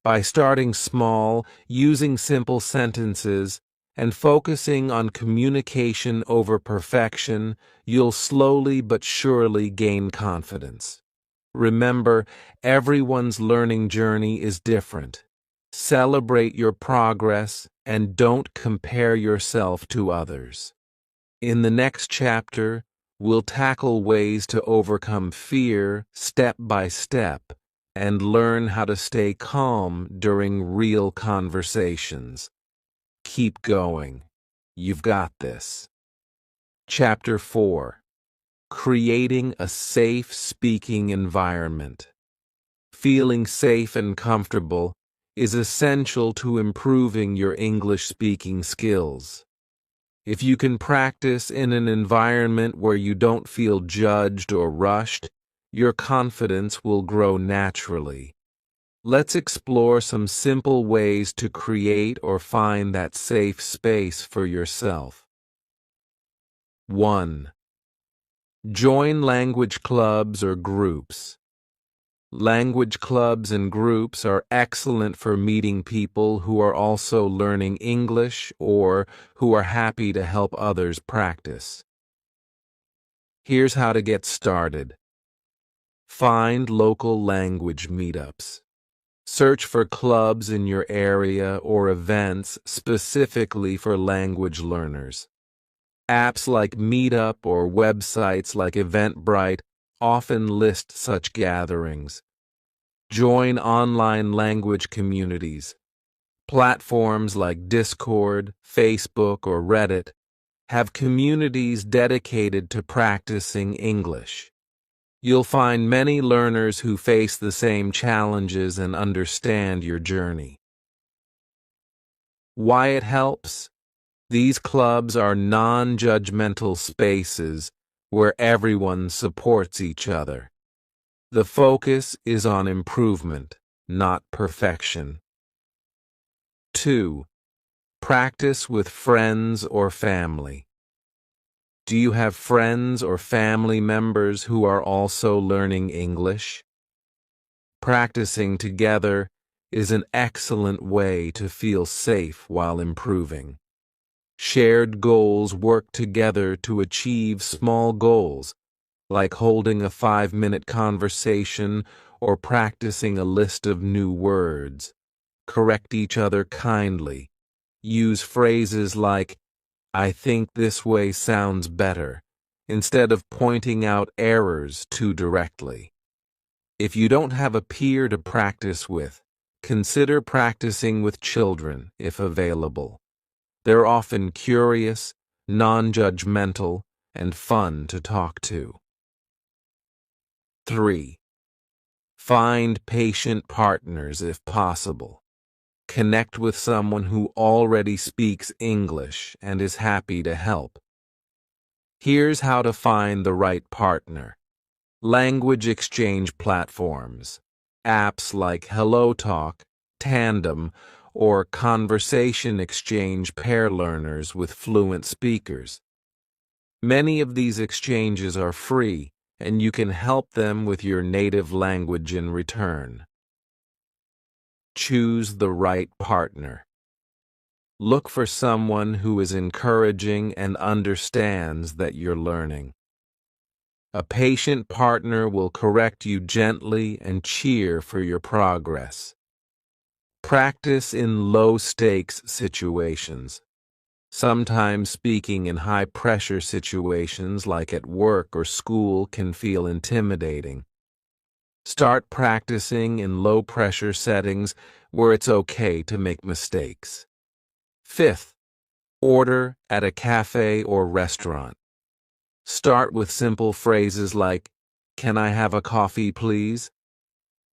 By starting small, using simple sentences, and focusing on communication over perfection, you'll slowly but surely gain confidence. Remember, everyone's learning journey is different. Celebrate your progress and don't compare yourself to others. In the next chapter, we'll tackle ways to overcome fear step by step and learn how to stay calm during real conversations. Keep going. You've got this. Chapter 4. Creating a safe speaking environment. Feeling safe and comfortable is essential to improving your English speaking skills. If you can practice in an environment where you don't feel judged or rushed, your confidence will grow naturally. Let's explore some simple ways to create or find that safe space for yourself. 1. Join language clubs or groups. Language clubs and groups are excellent for meeting people who are also learning English or who are happy to help others practice. Here's how to get started. Find local language meetups. Search for clubs in your area or events specifically for language learners. Apps like Meetup or websites like Eventbrite often list such gatherings. Join online language communities. Platforms like Discord, Facebook, or Reddit have communities dedicated to practicing English. You'll find many learners who face the same challenges and understand your journey. Why it helps? These clubs are non-judgmental spaces where everyone supports each other. The focus is on improvement, not perfection. 2. Practice with friends or family. Do you have friends or family members who are also learning English? Practicing together is an excellent way to feel safe while improving. Shared goals work together to achieve small goals, like holding a 5-minute conversation or practicing a list of new words. Correct each other kindly. Use phrases like, "I think this way sounds better," instead of pointing out errors too directly. If you don't have a peer to practice with, consider practicing with children if available. They're often curious, non-judgmental, and fun to talk to. 3. Find patient partners if possible. Connect with someone who already speaks English and is happy to help. Here's how to find the right partner. Language exchange platforms. Apps like HelloTalk, Tandem, or Conversation Exchange pair learners with fluent speakers. Many of these exchanges are free, and you can help them with your native language in return. Choose the right partner. Look for someone who is encouraging and understands that you're learning. A patient partner will correct you gently and cheer for your progress. Practice in low-stakes situations. Sometimes speaking in high-pressure situations like at work or school can feel intimidating. Start practicing in low-pressure settings where it's okay to make mistakes. 5th, order at a cafe or restaurant. Start with simple phrases like, "Can I have a coffee, please?"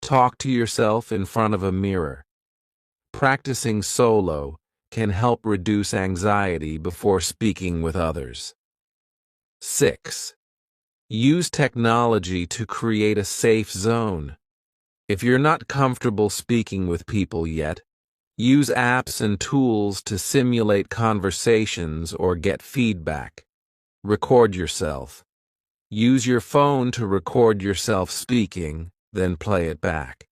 Talk to yourself in front of a mirror. Practicing solo can help reduce anxiety before speaking with others. 6. Use technology to create a safe zone. If you're not comfortable speaking with people yet, use apps and tools to simulate conversations or get feedback. Record yourself. Use your phone to record yourself speaking, then play it back.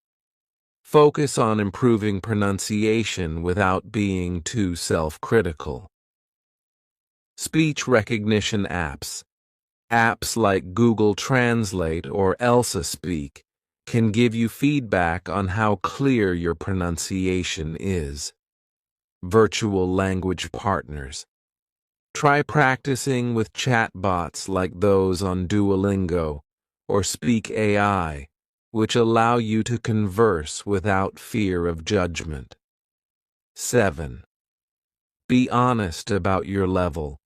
Focus on improving pronunciation without being too self-critical. Speech recognition apps. Apps like Google Translate or Elsa Speak can give you feedback on how clear your pronunciation is. Virtual language partners. Try practicing with chatbots like those on Duolingo or Speak AI, which allow you to converse without fear of judgment. 7. Be honest about your level.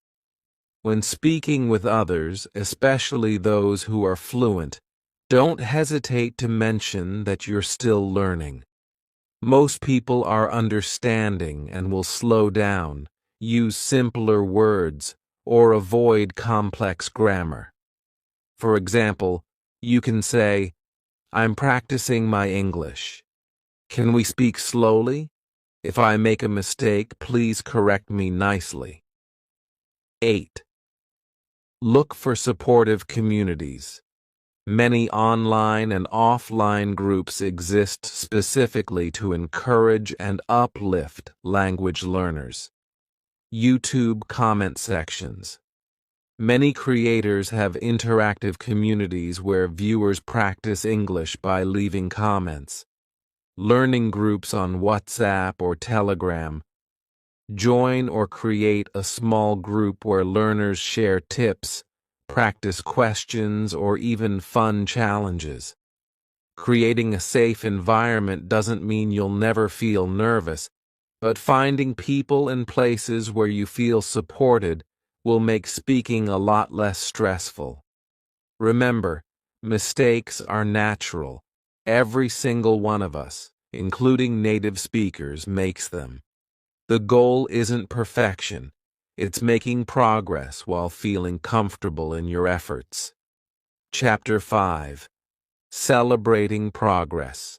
When speaking with others, especially those who are fluent, don't hesitate to mention that you're still learning. Most people are understanding and will slow down, use simpler words, or avoid complex grammar. For example, you can say, "I'm practicing my English. Can we speak slowly? If I make a mistake, please correct me nicely." 8. Look for supportive communities. Many online and offline groups exist specifically to encourage and uplift language learners. YouTube comment sections. Many creators have interactive communities where viewers practice English by leaving comments. Learning groups on WhatsApp or Telegram. Join or create a small group where learners share tips, practice questions, or even fun challenges. Creating a safe environment doesn't mean you'll never feel nervous, but finding people and places where you feel supported will make speaking a lot less stressful. Remember, mistakes are natural. Every single one of us, including native speakers, makes them. The goal isn't perfection. It's making progress while feeling comfortable in your efforts. Chapter 5. Celebrating Progress.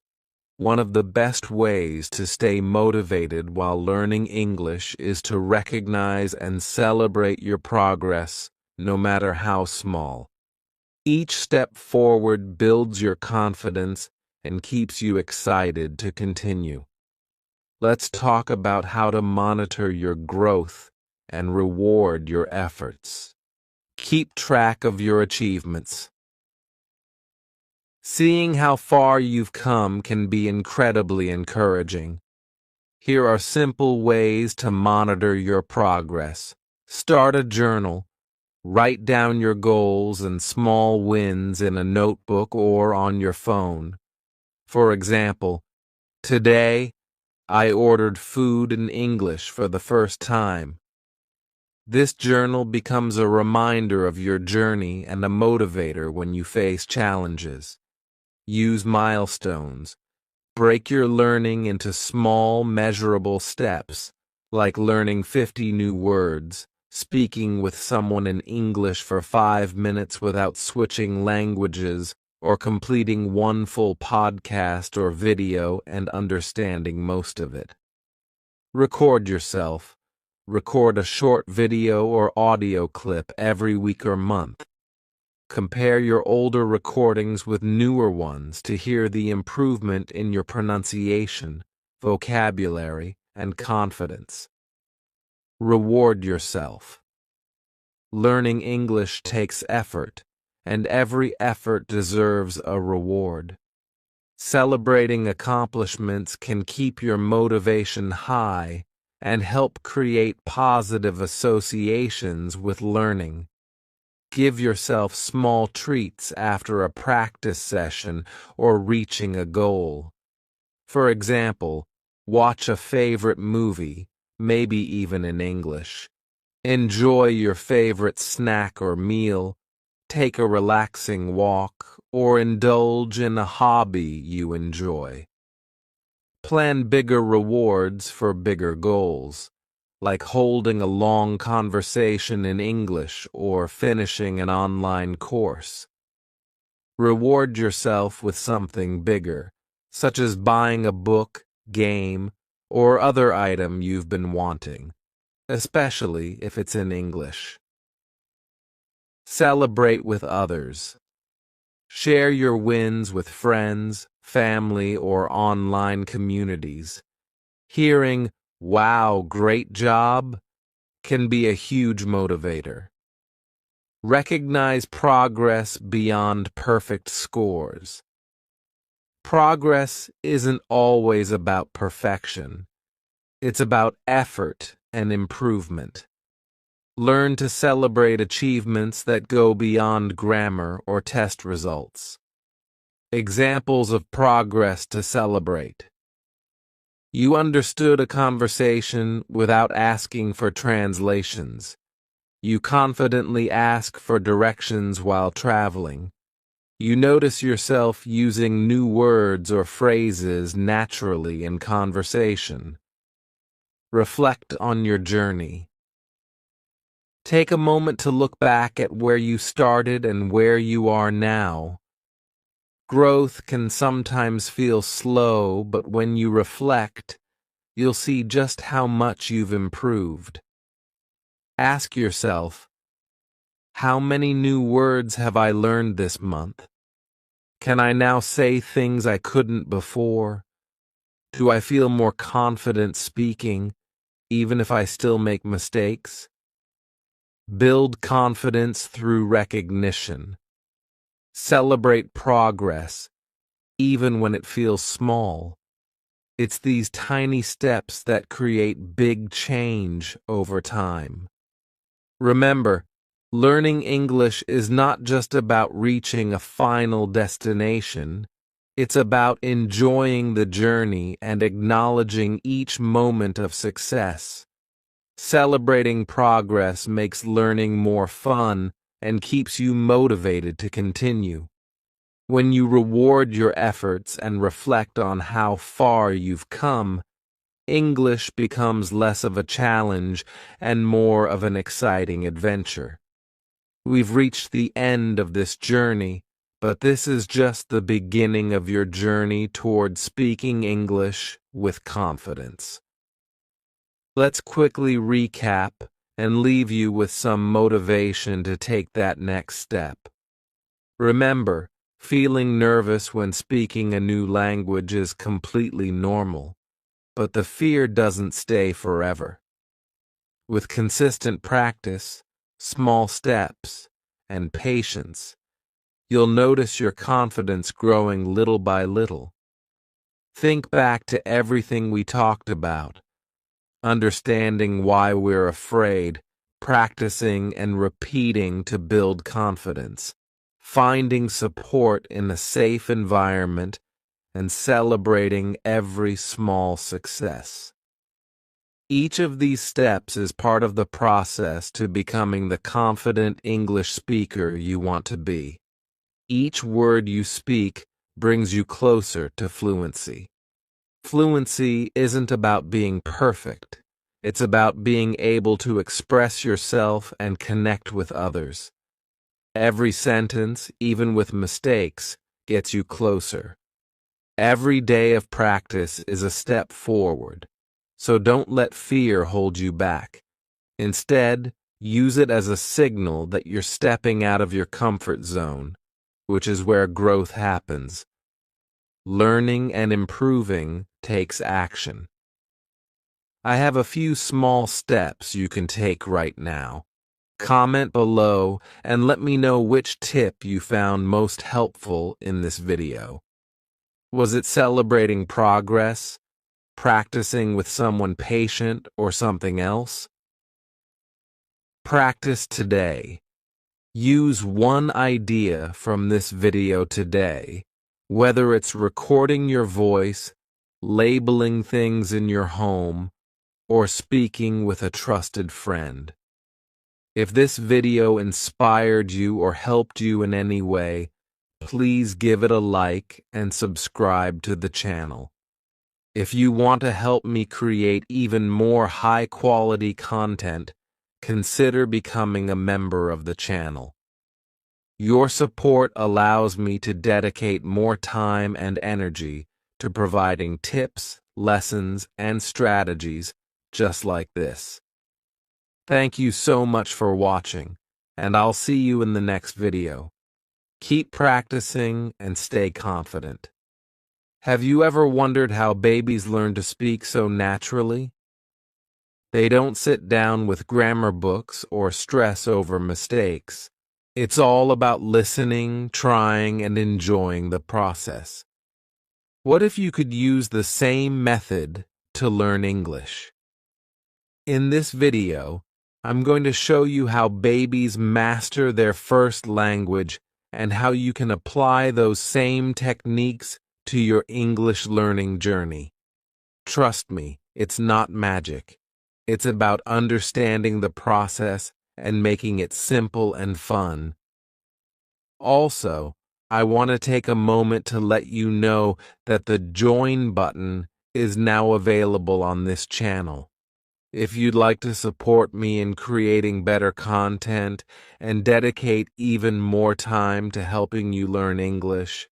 One of the best ways to stay motivated while learning English is to recognize and celebrate your progress, no matter how small. Each step forward builds your confidence and keeps you excited to continue. Let's talk about how to monitor your growth and reward your efforts. Keep track of your achievements. Seeing how far you've come can be incredibly encouraging. Here are simple ways to monitor your progress. Start a journal. Write down your goals and small wins in a notebook or on your phone. For example, today, I ordered food in English for the first time. This journal becomes a reminder of your journey and a motivator when you face challenges. Use milestones. Break your learning into small, measurable steps, like learning 50 new words, speaking with someone in English for 5 minutes without switching languages, or completing one full podcast or video and understanding most of it. Record yourself. Record a short video or audio clip every week or month. Compare your older recordings with newer ones to hear the improvement in your pronunciation, vocabulary, and confidence. Reward yourself. Learning English takes effort, and every effort deserves a reward. Celebrating accomplishments can keep your motivation high and help create positive associations with learning. Give yourself small treats after a practice session or reaching a goal. For example, watch a favorite movie, maybe even in English. Enjoy your favorite snack or meal. Take a relaxing walk, or indulge in a hobby you enjoy. Plan bigger rewards for bigger goals, like holding a long conversation in English or finishing an online course. Reward yourself with something bigger, such as buying a book, game, or other item you've been wanting, especially if it's in English. Celebrate with others. Share your wins with friends, family, or online communities. Hearing, "Wow, great job," can be a huge motivator. Recognize progress beyond perfect scores. Progress isn't always about perfection. It's about effort and improvement. Learn to celebrate achievements that go beyond grammar or test results. Examples of progress to celebrate. You understood a conversation without asking for translations. You confidently ask for directions while traveling. You notice yourself using new words or phrases naturally in conversation. Reflect on your journey. Take a moment to look back at where you started and where you are now. Growth can sometimes feel slow, but when you reflect, you'll see just how much you've improved. Ask yourself, how many new words have I learned this month? Can I now say things I couldn't before? Do I feel more confident speaking, even if I still make mistakes? Build confidence through recognition. Celebrate progress, even when it feels small. It's these tiny steps that create big change over time. Remember, learning English is not just about reaching a final destination. It's about enjoying the journey and acknowledging each moment of success. Celebrating progress makes learning more fun and keeps you motivated to continue. When you reward your efforts and reflect on how far you've come, English becomes less of a challenge and more of an exciting adventure. We've reached the end of this journey, but this is just the beginning of your journey toward speaking English with confidence. Let's quickly recap and leave you with some motivation to take that next step. Remember, feeling nervous when speaking a new language is completely normal, but the fear doesn't stay forever. With consistent practice, small steps, and patience, you'll notice your confidence growing little by little. Think back to everything we talked about, understanding why we're afraid, practicing and repeating to build confidence, finding support in a safe environment, and celebrating every small success. Each of these steps is part of the process to becoming the confident English speaker you want to be. Each word you speak brings you closer to fluency. Fluency isn't about being perfect. It's about being able to express yourself and connect with others. Every sentence, even with mistakes, gets you closer. Every day of practice is a step forward, so don't let fear hold you back. Instead, use it as a signal that you're stepping out of your comfort zone, which is where growth happens. Learning and improving takes action. I have a few small steps you can take right now. Comment below and let me know which tip you found most helpful in this video. Was it celebrating progress, practicing with someone patient, or something else? Practice today. Use one idea from this video today, whether it's recording your voice, labeling things in your home, or speaking with a trusted friend. If this video inspired you or helped you in any way, please give it a like and subscribe to the channel. If you want to help me create even more high-quality content, consider becoming a member of the channel. Your support allows me to dedicate more time and energy to providing tips, lessons, and strategies just like this. Thank you so much for watching, and I'll see you in the next video. Keep practicing and stay confident. Have you ever wondered how babies learn to speak so naturally? They don't sit down with grammar books or stress over mistakes. It's all about listening, trying, and enjoying the process. What if you could use the same method to learn English? In this video, I'm going to show you how babies master their first language and how you can apply those same techniques to your English learning journey. Trust me, it's not magic. It's about understanding the process and making it simple and fun. Also, I want to take a moment to let you know that the join button is now available on this channel. If you'd like to support me in creating better content and dedicate even more time to helping you learn English,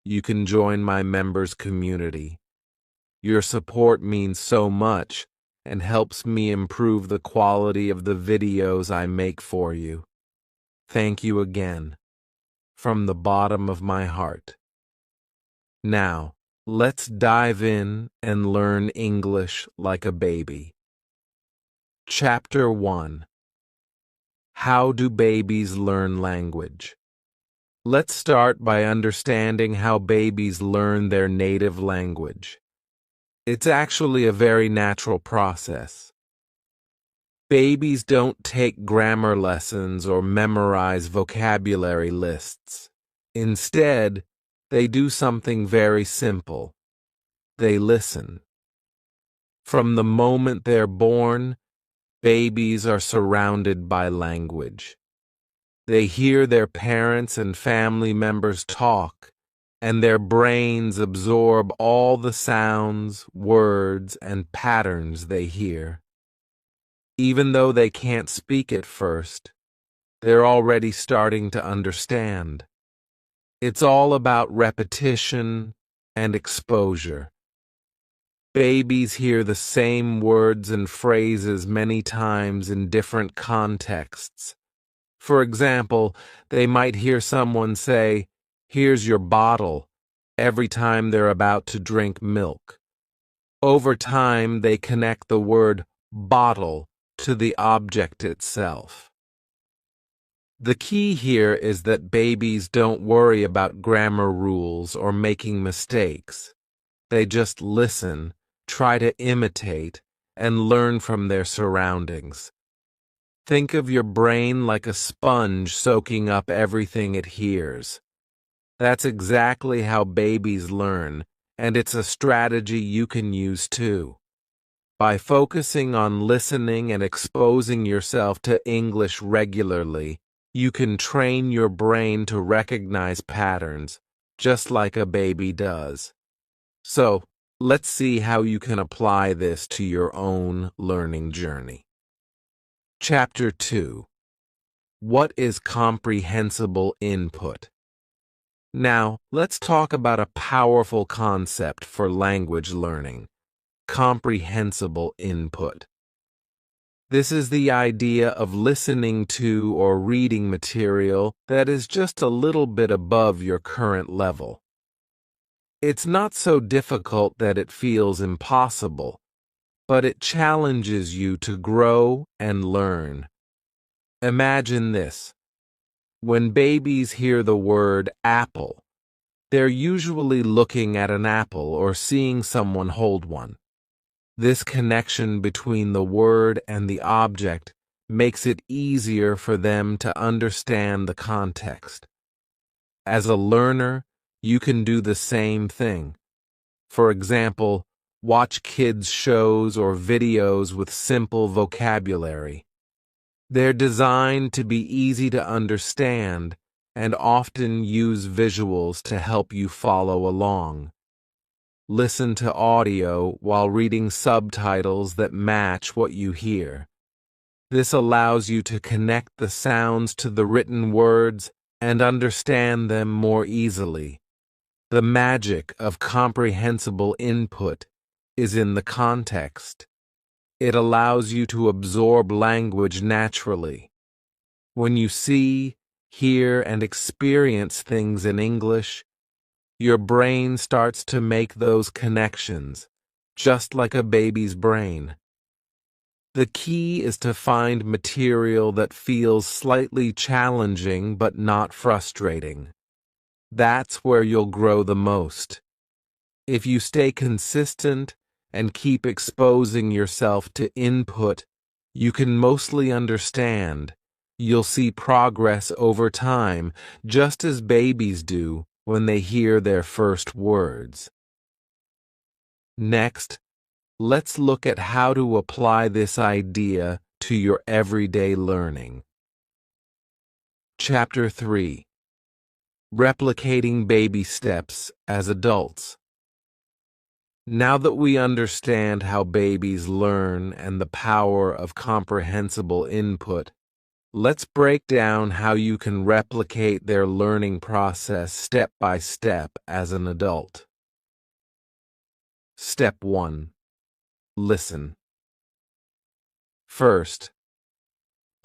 you can join my members community. Your support means so much and helps me improve the quality of the videos I make for you. Thank you again, from the bottom of my heart. Now, let's dive in and learn English like a baby. Chapter 1. How do babies learn language? Let's start by understanding how babies learn their native language. It's actually a very natural process. Babies don't take grammar lessons or memorize vocabulary lists. Instead, they do something very simple. They listen. From the moment they're born, babies are surrounded by language. They hear their parents and family members talk, and their brains absorb all the sounds, words, and patterns they hear. Even though they can't speak at first, they're already starting to understand. It's all about repetition and exposure. Babies hear the same words and phrases many times in different contexts. For example, they might hear someone say, "Here's your bottle," every time they're about to drink milk. Over time, they connect the word bottle to the object itself. The key here is that babies don't worry about grammar rules or making mistakes. They just listen, try to imitate, and learn from their surroundings. Think of your brain like a sponge soaking up everything it hears. That's exactly how babies learn, and it's a strategy you can use too. By focusing on listening and exposing yourself to English regularly, you can train your brain to recognize patterns, just like a baby does. So, let's see how you can apply this to your own learning journey. Chapter 2. What is comprehensible input? Now, let's talk about a powerful concept for language learning: comprehensible input. This is the idea of listening to or reading material that is just a little bit above your current level. It's not so difficult that it feels impossible, but it challenges you to grow and learn. Imagine this. When babies hear the word apple, they're usually looking at an apple or seeing someone hold one. This connection between the word and the object makes it easier for them to understand the context. As a learner, you can do the same thing. For example, watch kids' shows or videos with simple vocabulary. They're designed to be easy to understand and often use visuals to help you follow along. Listen to audio while reading subtitles that match what you hear. This allows you to connect the sounds to the written words and understand them more easily. The magic of comprehensible input is in the context. It allows you to absorb language naturally. When you see, hear, and experience things in English, your brain starts to make those connections, just like a baby's brain. The key is to find material that feels slightly challenging but not frustrating. That's where you'll grow the most. If you stay consistent and keep exposing yourself to input you can mostly understand, you'll see progress over time, just as babies do when they hear their first words. Next, let's look at how to apply this idea to your everyday learning. Chapter 3: Replicating Baby Steps as Adults. Now that we understand how babies learn and the power of comprehensible input, let's break down how you can replicate their learning process step by step as an adult. Step 1. Listen. First,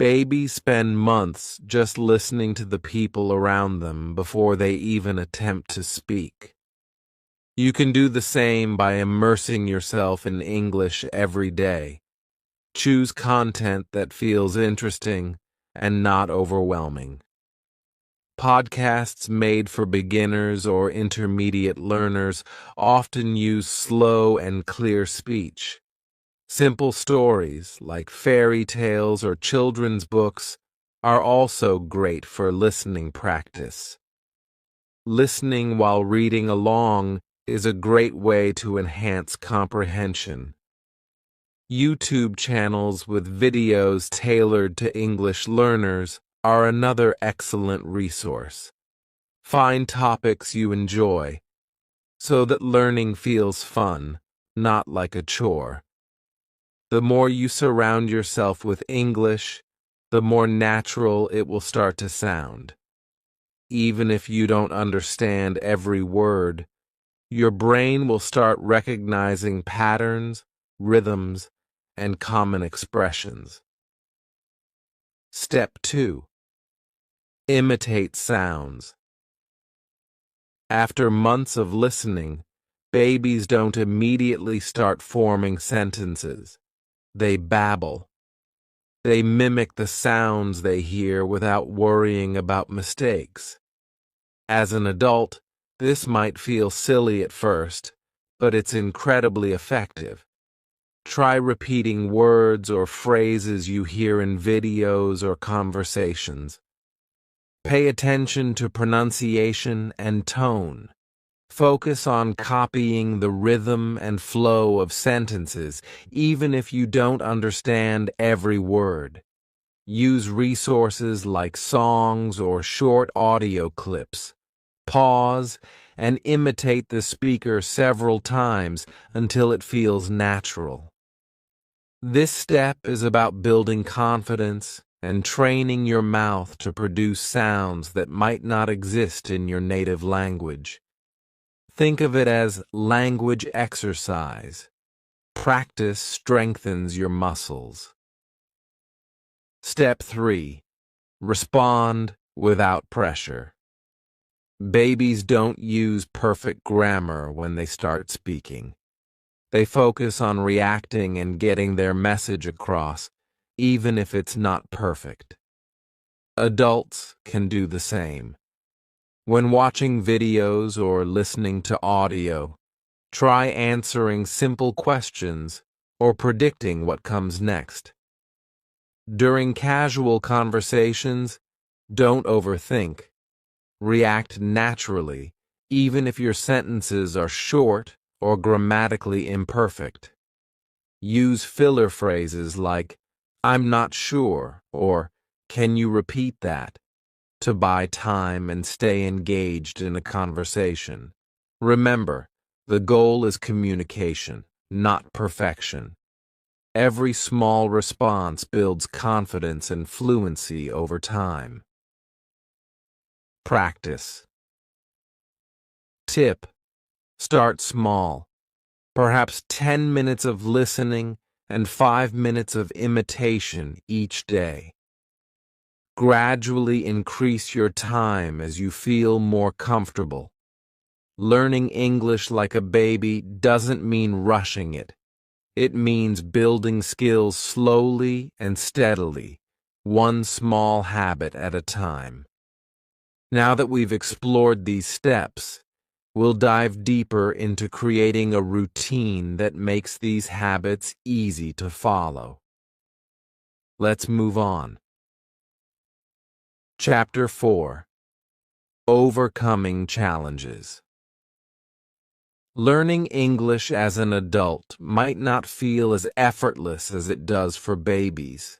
babies spend months just listening to the people around them before they even attempt to speak. You can do the same by immersing yourself in English every day. Choose content that feels interesting and not overwhelming. Podcasts made for beginners or intermediate learners often use slow and clear speech. Simple stories like fairy tales or children's books are also great for listening practice. Listening while reading along is a great way to enhance comprehension. YouTube channels with videos tailored to English learners are another excellent resource. Find topics you enjoy so that learning feels fun, not like a chore. The more you surround yourself with English, the more natural it will start to sound. Even if you don't understand every word, your brain will start recognizing patterns, rhythms, and common expressions. Step 2. Imitate sounds. After months of listening, babies don't immediately start forming sentences. They babble. They mimic the sounds they hear without worrying about mistakes. As an adult, this might feel silly at first, but it's incredibly effective. Try repeating words or phrases you hear in videos or conversations. Pay attention to pronunciation and tone. Focus on copying the rhythm and flow of sentences, even if you don't understand every word. Use resources like songs or short audio clips. Pause and imitate the speaker several times until it feels natural. This step is about building confidence and training your mouth to produce sounds that might not exist in your native language. Think of it as language exercise. Practice strengthens your muscles. Step 3. Respond without pressure. Babies don't use perfect grammar when they start speaking. They focus on reacting and getting their message across, even if it's not perfect. Adults can do the same. When watching videos or listening to audio, try answering simple questions or predicting what comes next. During casual conversations, don't overthink. React naturally, even if your sentences are short or grammatically imperfect. Use filler phrases like, "I'm not sure," or "Can you repeat that?" to buy time and stay engaged in a conversation. Remember, the goal is communication, not perfection. Every small response builds confidence and fluency over time. Practice. Tip: start small. Perhaps 10 minutes of listening and 5 minutes of imitation each day. Gradually increase your time as you feel more comfortable. Learning English like a baby doesn't mean rushing it. It means building skills slowly and steadily, one small habit at a time. Now that we've explored these steps, we'll dive deeper into creating a routine that makes these habits easy to follow. Let's move on. Chapter 4: Overcoming Challenges. Learning English as an adult might not feel as effortless as it does for babies.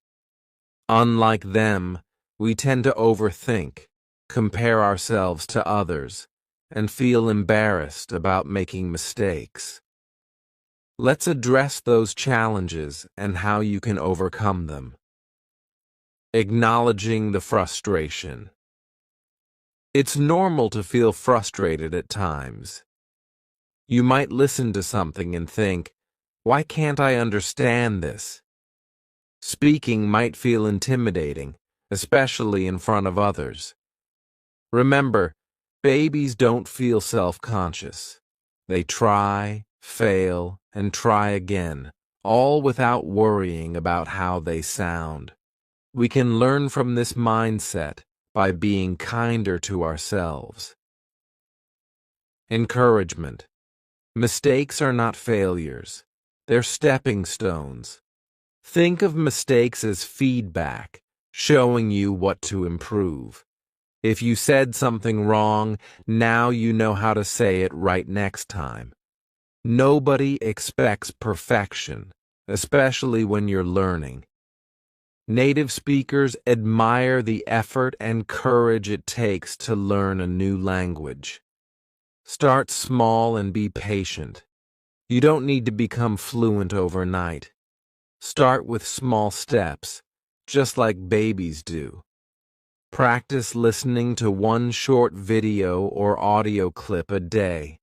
Unlike them, we tend to overthink, compare ourselves to others, and feel embarrassed about making mistakes. Let's address those challenges and how you can overcome them. Acknowledging the frustration. It's normal to feel frustrated at times. You might listen to something and think, "Why can't I understand this?" Speaking might feel intimidating, especially in front of others. Remember, babies don't feel self-conscious. They try, fail, and try again, all without worrying about how they sound. We can learn from this mindset by being kinder to ourselves. Encouragement. Mistakes are not failures. They're stepping stones. Think of mistakes as feedback, showing you what to improve. If you said something wrong, now you know how to say it right next time. Nobody expects perfection, especially when you're learning. Native speakers admire the effort and courage it takes to learn a new language. Start small and be patient. You don't need to become fluent overnight. Start with small steps, just like babies do. Practice listening to one short video or audio clip a day.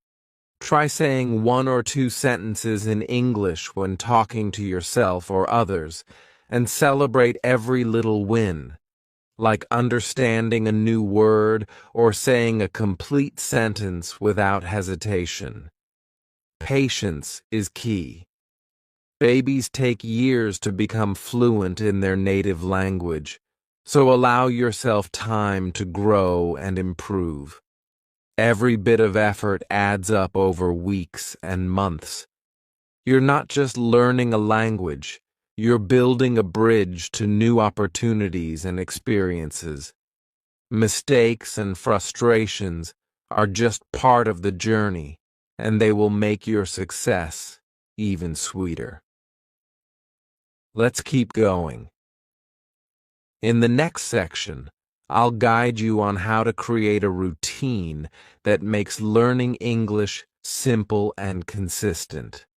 Try saying 1 or 2 sentences in English when talking to yourself or others, and celebrate every little win, like understanding a new word or saying a complete sentence without hesitation. Patience is key. Babies take years to become fluent in their native language, so allow yourself time to grow and improve. Every bit of effort adds up over weeks and months. You're not just learning a language, you're building a bridge to new opportunities and experiences. Mistakes and frustrations are just part of the journey, and they will make your success even sweeter. Let's keep going. In the next section, I'll guide you on how to create a routine that makes learning English simple and consistent.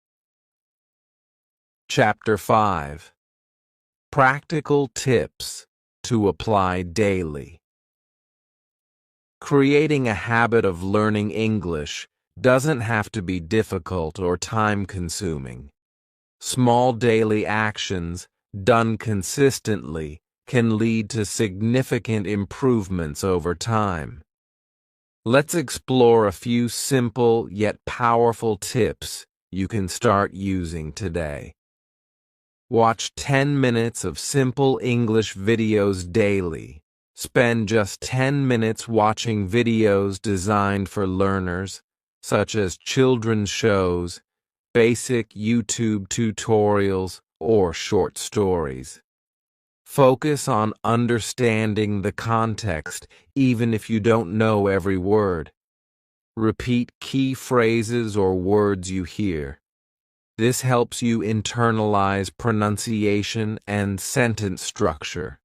Chapter 5: Practical Tips to Apply Daily. Creating a habit of learning English doesn't have to be difficult or time-consuming. Small daily actions, done consistently, can lead to significant improvements over time. Let's explore a few simple yet powerful tips you can start using today. Watch 10 minutes of simple English videos daily. Spend just 10 minutes watching videos designed for learners, such as children's shows, basic YouTube tutorials, or short stories. Focus on understanding the context, even if you don't know every word. Repeat key phrases or words you hear. This helps you internalize pronunciation and sentence structure.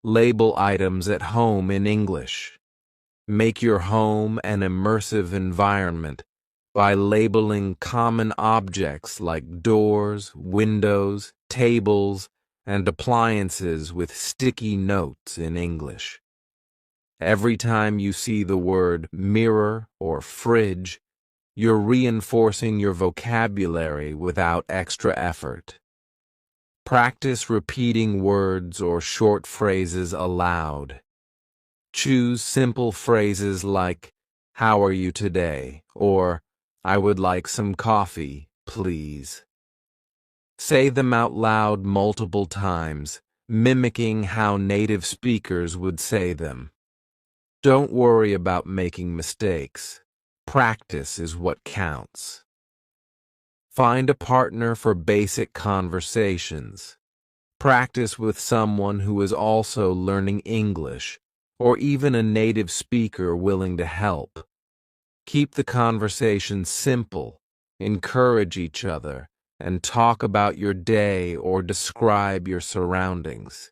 Label items at home in English. Make your home an immersive environment by labeling common objects like doors, windows, tables, and appliances with sticky notes in English. Every time you see the word mirror or fridge, you're reinforcing your vocabulary without extra effort. Practice repeating words or short phrases aloud. Choose simple phrases like, "How are you today?" or "I would like some coffee, please." Say them out loud multiple times, mimicking how native speakers would say them. Don't worry about making mistakes. Practice is what counts. Find a partner for basic conversations. Practice with someone who is also learning English, or even a native speaker willing to help. Keep the conversation simple, encourage each other, and talk about your day or describe your surroundings.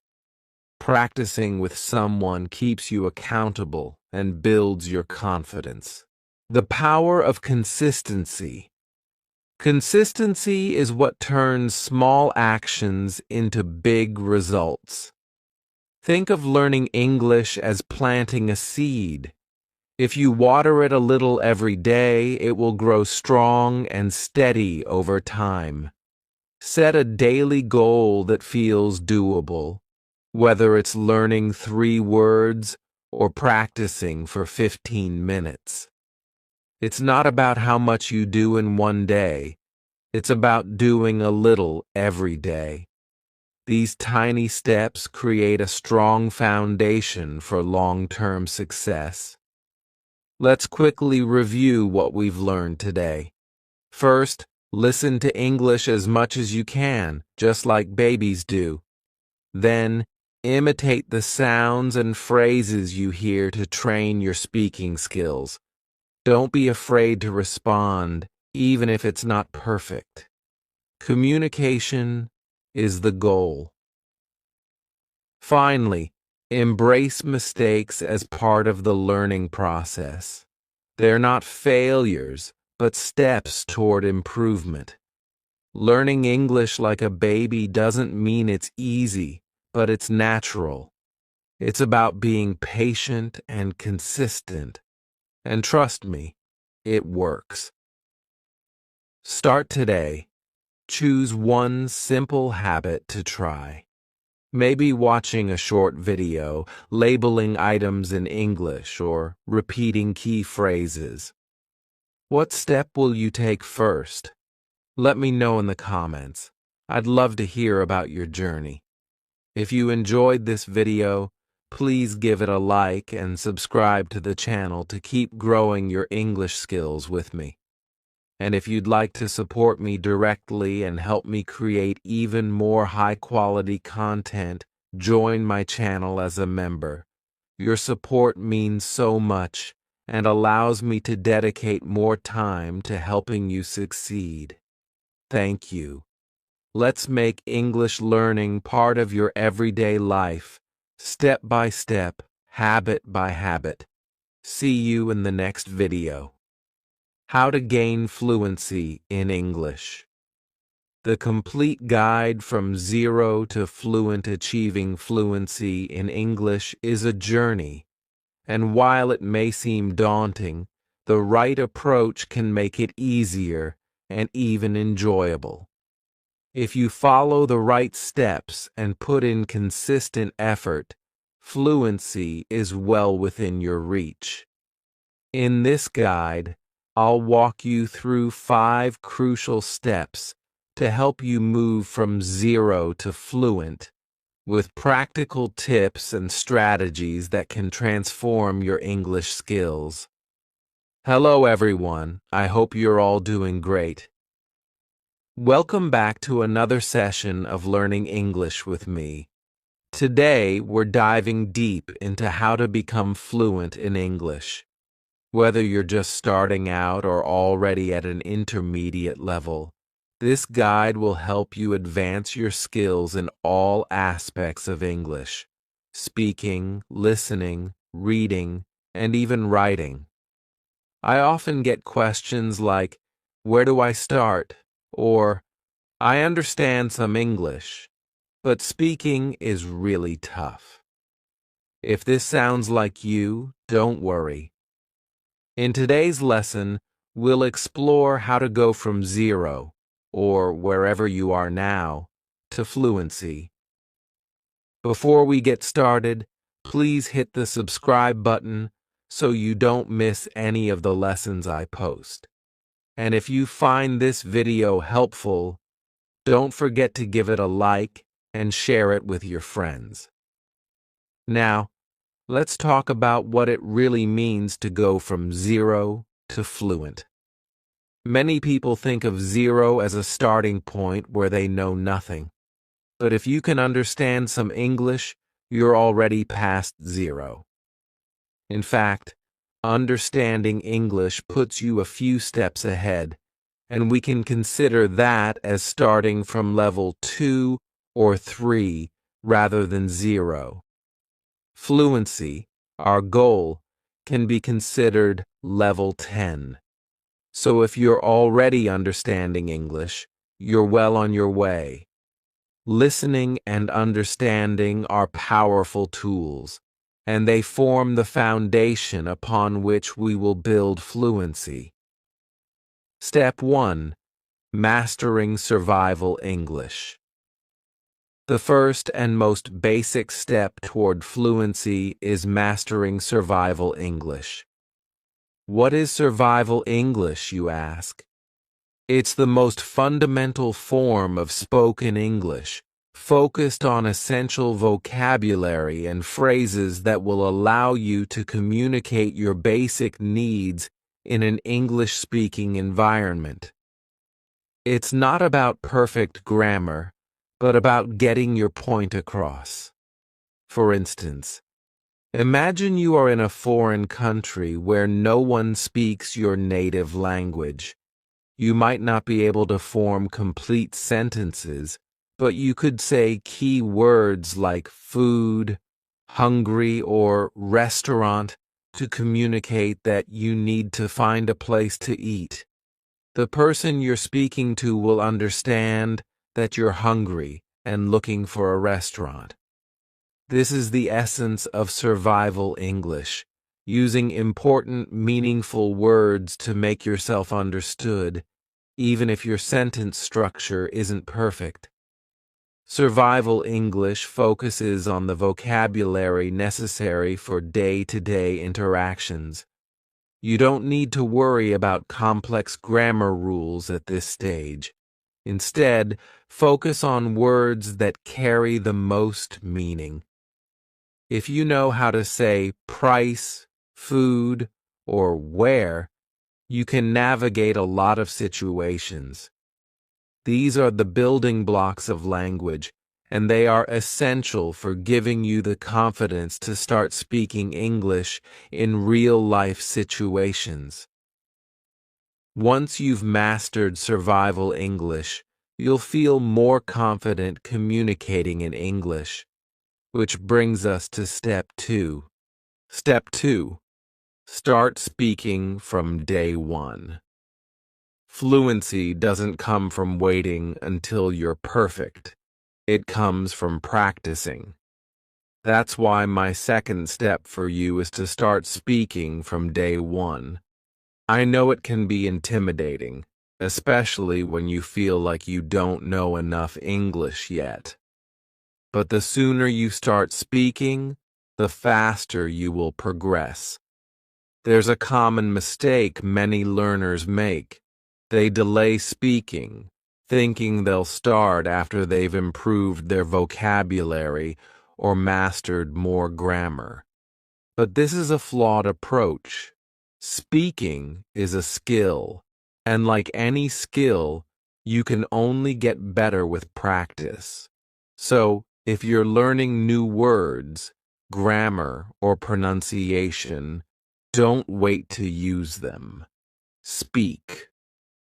Practicing with someone keeps you accountable and builds your confidence. The power of consistency. Consistency is what turns small actions into big results. Think of learning English as planting a seed. If you water it a little every day, it will grow strong and steady over time. Set a daily goal that feels doable, whether it's learning 3 words or practicing for 15 minutes. It's not about how much you do in one day. It's about doing a little every day. These tiny steps create a strong foundation for long-term success. Let's quickly review what we've learned today. First, listen to English as much as you can, just like babies do. Then, imitate the sounds and phrases you hear to train your speaking skills. Don't be afraid to respond, even if it's not perfect. Communication is the goal. Finally, embrace mistakes as part of the learning process. They're not failures, but steps toward improvement. Learning English like a baby doesn't mean it's easy, but it's natural. It's about being patient and consistent. And trust me, it works. Start today. Choose one simple habit to try. Maybe watching a short video, labeling items in English, or repeating key phrases. What step will you take first? Let me know in the comments. I'd love to hear about your journey. If you enjoyed this video, please give it a like and subscribe to the channel to keep growing your English skills with me. And if you'd like to support me directly and help me create even more high-quality content, join my channel as a member. Your support means so much and allows me to dedicate more time to helping you succeed. Thank you. Let's make English learning part of your everyday life, step by step, habit by habit. See you in the next video. How to gain fluency in English. The complete guide from zero to fluent achieving fluency in English is a journey, and while it may seem daunting, the right approach can make it easier and even enjoyable. If you follow the right steps and put in consistent effort, fluency is well within your reach. In this guide, I'll walk you through 5 crucial steps to help you move from zero to fluent, with practical tips and strategies that can transform your English skills. Hello everyone, I hope you're all doing great. Welcome back to another session of Learning English with me. Today, we're diving deep into how to become fluent in English. Whether you're just starting out or already at an intermediate level, this guide will help you advance your skills in all aspects of English: speaking, listening, reading, and even writing. I often get questions like, "Where do I start?" or "I understand some English, but speaking is really tough." If this sounds like you, don't worry. In today's lesson, we'll explore how to go from zero, or wherever you are now, to fluency. Before we get started, please hit the subscribe button, so you don't miss any of the lessons I post. And if you find this video helpful, don't forget to give it a like and share it with your friends. Now, let's talk about what it really means to go from zero to fluent. Many people think of zero as a starting point where they know nothing. But if you can understand some English, you're already past zero. In fact, understanding English puts you a few steps ahead, and we can consider that as starting from level 2 or 3 rather than 0. Fluency, our goal, can be considered level 10. So if you're already understanding English, you're well on your way. Listening and understanding are powerful tools, and they form the foundation upon which we will build fluency. Step 1. Mastering Survival English. The first and most basic step toward fluency is mastering survival English. What is survival English, you ask? It's the most fundamental form of spoken English, focused on essential vocabulary and phrases that will allow you to communicate your basic needs in an English-speaking environment. It's not about perfect grammar, but about getting your point across. For instance, imagine you are in a foreign country where no one speaks your native language. You might not be able to form complete sentences, but you could say key words like food, hungry, or restaurant to communicate that you need to find a place to eat. The person you're speaking to will understand that you're hungry and looking for a restaurant. This is the essence of survival English, using important, meaningful words to make yourself understood, even if your sentence structure isn't perfect. Survival English focuses on the vocabulary necessary for day-to-day interactions. You don't need to worry about complex grammar rules at this stage. Instead, focus on words that carry the most meaning. If you know how to say price, food, or where, you can navigate a lot of situations. These are the building blocks of language, and they are essential for giving you the confidence to start speaking English in real-life situations. Once you've mastered survival English, you'll feel more confident communicating in English. Which brings us to step 2. Step 2. Start speaking from day 1. Fluency doesn't come from waiting until you're perfect. It comes from practicing. That's why my second step for you is to start speaking from day 1. I know it can be intimidating, especially when you feel like you don't know enough English yet. But the sooner you start speaking, the faster you will progress. There's a common mistake many learners make. They delay speaking, thinking they'll start after they've improved their vocabulary or mastered more grammar. But this is a flawed approach. Speaking is a skill, and like any skill, you can only get better with practice. So, if you're learning new words, grammar, or pronunciation, don't wait to use them. Speak.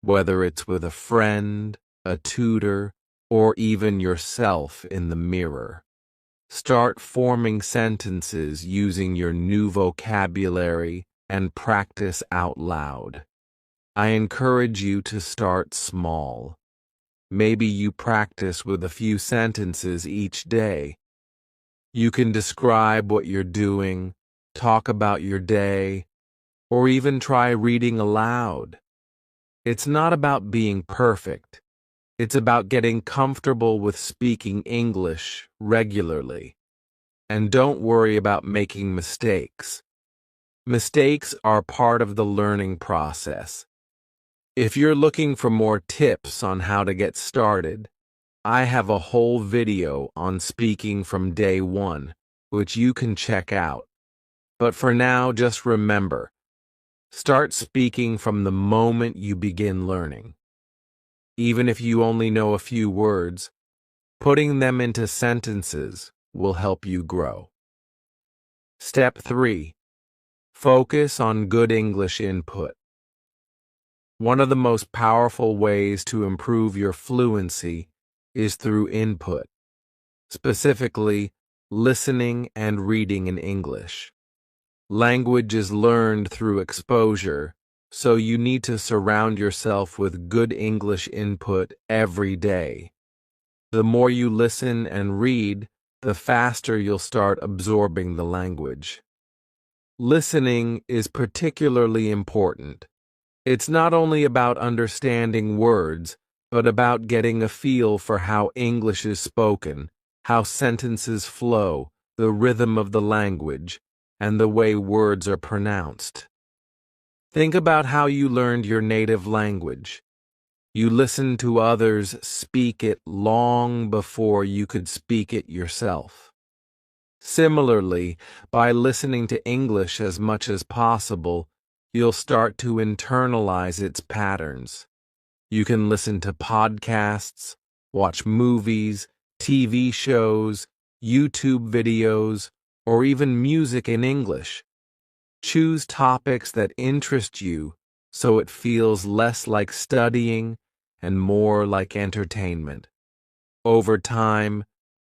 Whether it's with a friend, a tutor, or even yourself in the mirror. Start forming sentences using your new vocabulary and practice out loud. I encourage you to start small. Maybe you practice with a few sentences each day. You can describe what you're doing, talk about your day, or even try reading aloud. It's not about being perfect. It's about getting comfortable with speaking English regularly. And don't worry about making mistakes. Mistakes are part of the learning process. If you're looking for more tips on how to get started, I have a whole video on speaking from day one, which you can check out. But for now, just remember, start speaking from the moment you begin learning. Even if you only know a few words, putting them into sentences will help you grow. Step 3. Focus on good English input. One of the most powerful ways to improve your fluency is through input, specifically listening and reading in English. Language is learned through exposure, so you need to surround yourself with good English input every day. The more you listen and read, the faster you'll start absorbing the language. Listening is particularly important. It's not only about understanding words, but about getting a feel for how English is spoken, how sentences flow, the rhythm of the language, and the way words are pronounced. Think about how you learned your native language. You listened to others speak it long before you could speak it yourself. Similarly, by listening to English as much as possible, you'll start to internalize its patterns. You can listen to podcasts, watch movies, TV shows, YouTube videos, or even music in English. Choose topics that interest you so it feels less like studying and more like entertainment. Over time,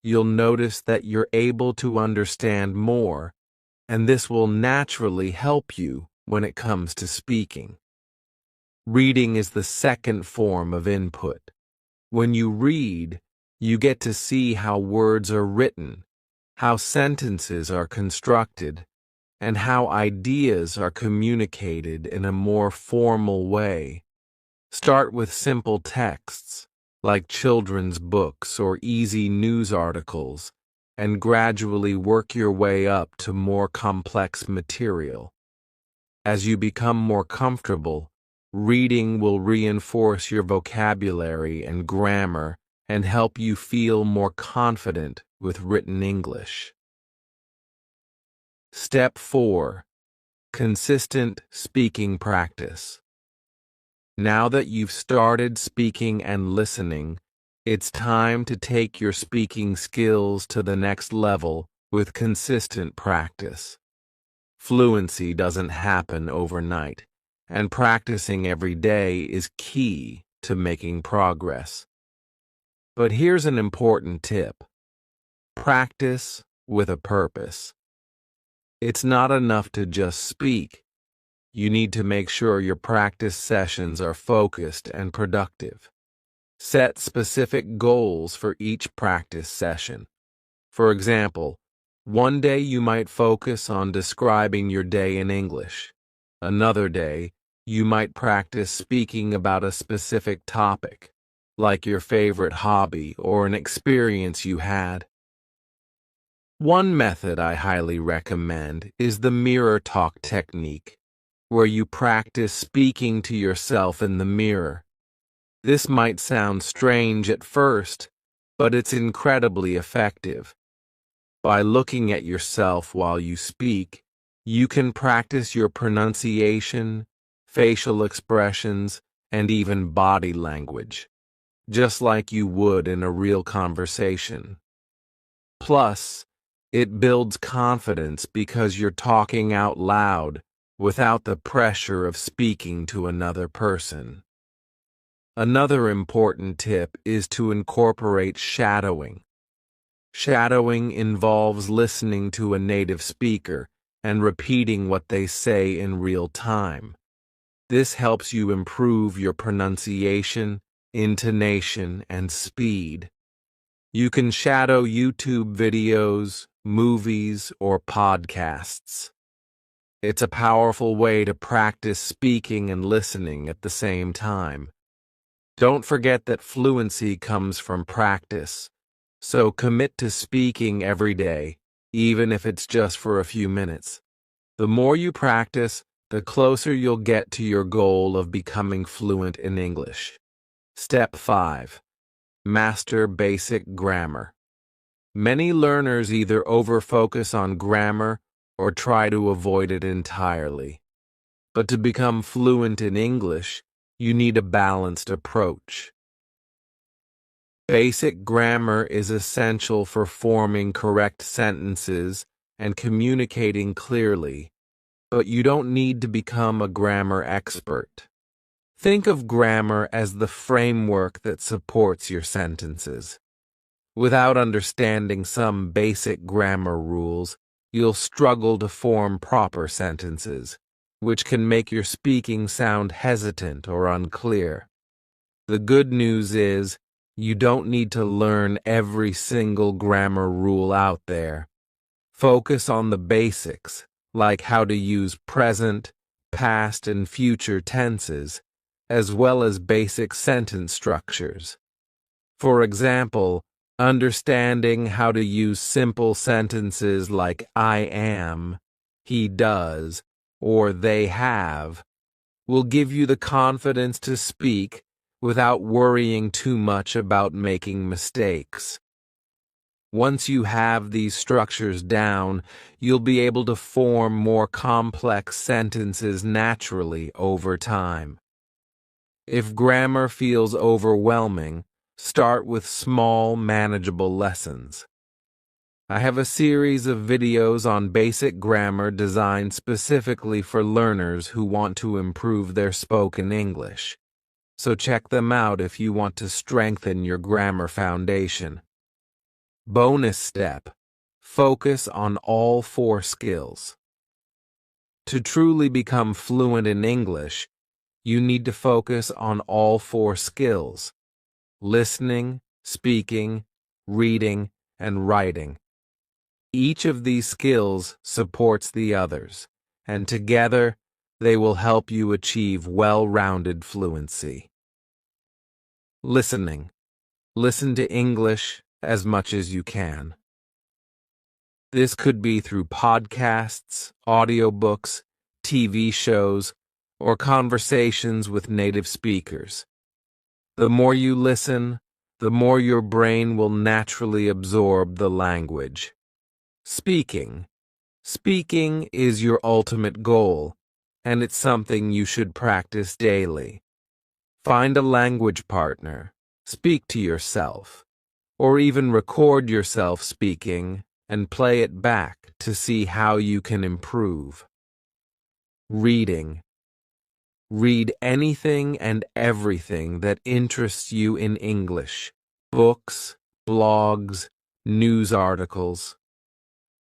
you'll notice that you're able to understand more, and this will naturally help you when it comes to speaking. Reading is the second form of input. When you read, you get to see how words are written, how sentences are constructed, and how ideas are communicated in a more formal way. Start with simple texts, like children's books or easy news articles, and gradually work your way up to more complex material. As you become more comfortable, reading will reinforce your vocabulary and grammar and help you feel more confident with written English. Step 4. Consistent speaking practice. Now that you've started speaking and listening, it's time to take your speaking skills to the next level with consistent practice. Fluency doesn't happen overnight, and practicing every day is key to making progress. But here's an important tip. Practice with a purpose. It's not enough to just speak. You need to make sure your practice sessions are focused and productive. Set specific goals for each practice session. For example, one day you might focus on describing your day in English. Another day, you might practice speaking about a specific topic, like your favorite hobby or an experience you had. One method I highly recommend is the mirror talk technique, where you practice speaking to yourself in the mirror. This might sound strange at first, but it's incredibly effective. By looking at yourself while you speak, you can practice your pronunciation, facial expressions, and even body language, just like you would in a real conversation. Plus, it builds confidence because you're talking out loud without the pressure of speaking to another person. Another important tip is to incorporate shadowing. Shadowing involves listening to a native speaker and repeating what they say in real time. This helps you improve your pronunciation, intonation, and speed. You can shadow YouTube videos, movies, or podcasts. It's a powerful way to practice speaking and listening at the same time. Don't forget that fluency comes from practice, so commit to speaking every day, even if it's just for a few minutes. The more you practice, the closer you'll get to your goal of becoming fluent in English. Step 5. Master basic grammar. Many learners either overfocus on grammar or try to avoid it entirely. But to become fluent in English, you need a balanced approach. Basic grammar is essential for forming correct sentences and communicating clearly, but you don't need to become a grammar expert. Think of grammar as the framework that supports your sentences. Without understanding some basic grammar rules, you'll struggle to form proper sentences, which can make your speaking sound hesitant or unclear. The good news is, you don't need to learn every single grammar rule out there. Focus on the basics, like how to use present, past, and future tenses, as well as basic sentence structures. For example, understanding how to use simple sentences like I am, he does, or they have will give you the confidence to speak without worrying too much about making mistakes. Once you have these structures down, you'll be able to form more complex sentences naturally over time. If grammar feels overwhelming, start with small, manageable lessons. I have a series of videos on basic grammar designed specifically for learners who want to improve their spoken English. So check them out if you want to strengthen your grammar foundation. Bonus step: focus on all 4 skills. To truly become fluent in English, you need to focus on all 4 skills: listening, speaking, reading, and writing. Each of these skills supports the others, and together they will help you achieve well-rounded fluency. Listening. Listen to English as much as you can. This could be through podcasts, audiobooks, TV shows, or conversations with native speakers. The more you listen, the more your brain will naturally absorb the language. Speaking. Speaking is your ultimate goal, and it's something you should practice daily. Find a language partner, speak to yourself, or even record yourself speaking and play it back to see how you can improve. Reading. Read anything and everything that interests you in English: books, blogs, news articles.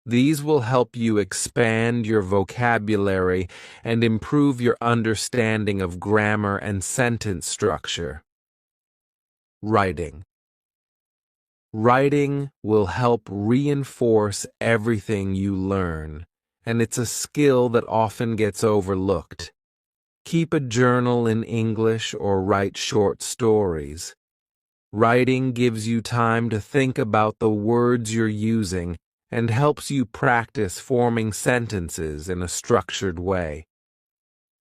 These will help you expand your vocabulary and improve your understanding of grammar and sentence structure. Writing. Writing will help reinforce everything you learn, and it's a skill that often gets overlooked. Keep a journal in English or write short stories. Writing gives you time to think about the words you're using and helps you practice forming sentences in a structured way.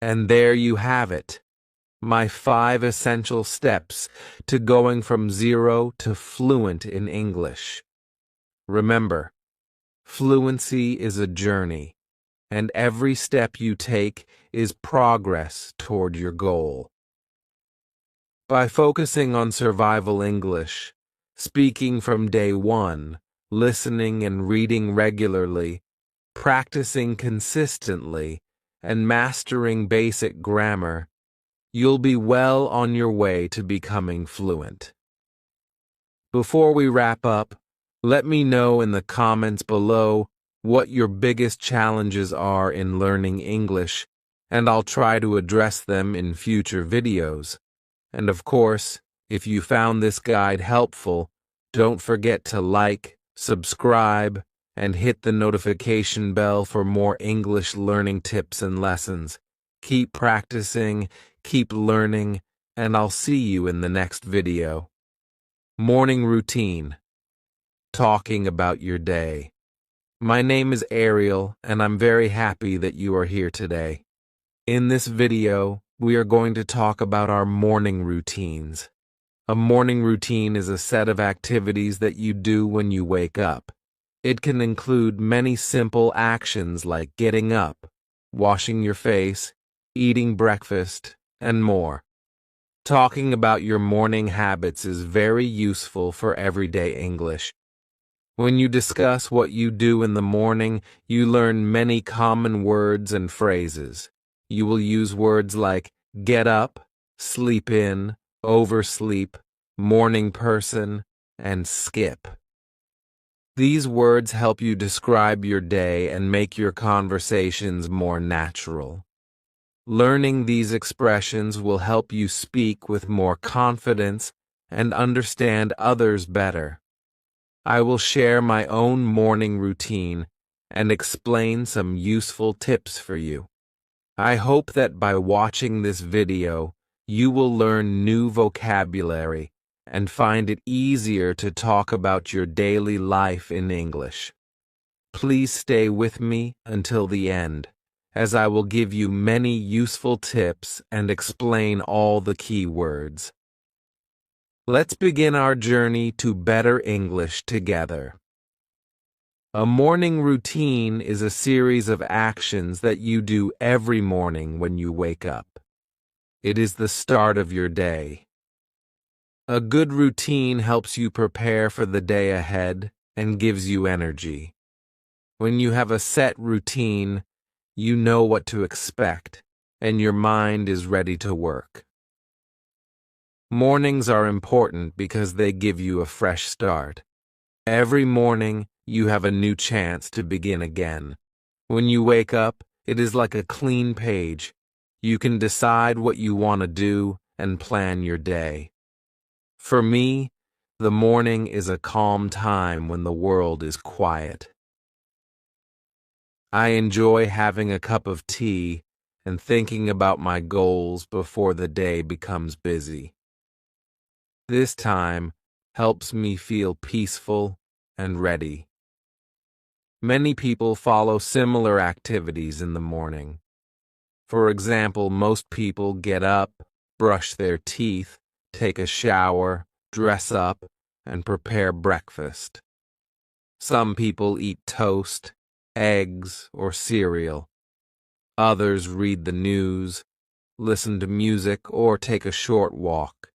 And there you have it, my 5 essential steps to going from 0 to fluent in English. Remember, fluency is a journey, and every step you take is progress toward your goal. By focusing on survival English, speaking from day 1, listening and reading regularly, practicing consistently, and mastering basic grammar, you'll be well on your way to becoming fluent. Before we wrap up, let me know in the comments below what your biggest challenges are in learning English, and I'll try to address them in future videos. And of course, if you found this guide helpful, don't forget to like, subscribe, and hit the notification bell for more English learning tips and lessons. Keep practicing, keep learning, and I'll see you in the next video. Morning routine. Talking about your day. My name is Ariel, and I'm very happy that you are here today. In this video, we are going to talk about our morning routines. A morning routine is a set of activities that you do when you wake up. It can include many simple actions like getting up, washing your face, eating breakfast, and more. Talking about your morning habits is very useful for everyday English. When you discuss what you do in the morning, you learn many common words and phrases. You will use words like get up, sleep in, oversleep, morning person, and skip. These words help you describe your day and make your conversations more natural. Learning these expressions will help you speak with more confidence and understand others better. I will share my own morning routine and explain some useful tips for you. I hope that by watching this video, you will learn new vocabulary and find it easier to talk about your daily life in English. Please stay with me until the end, as I will give you many useful tips and explain all the key words. Let's begin our journey to better English together. A morning routine is a series of actions that you do every morning when you wake up. It is the start of your day. A good routine helps you prepare for the day ahead and gives you energy. When you have a set routine, you know what to expect, and your mind is ready to work. Mornings are important because they give you a fresh start. Every morning, you have a new chance to begin again. When you wake up, it is like a clean page. You can decide what you want to do and plan your day. For me, the morning is a calm time when the world is quiet. I enjoy having a cup of tea and thinking about my goals before the day becomes busy. This time helps me feel peaceful and ready. Many people follow similar activities in the morning. For example, most people get up, brush their teeth, take a shower, dress up, and prepare breakfast. Some people eat toast, eggs, or cereal. Others read the news, listen to music, or take a short walk.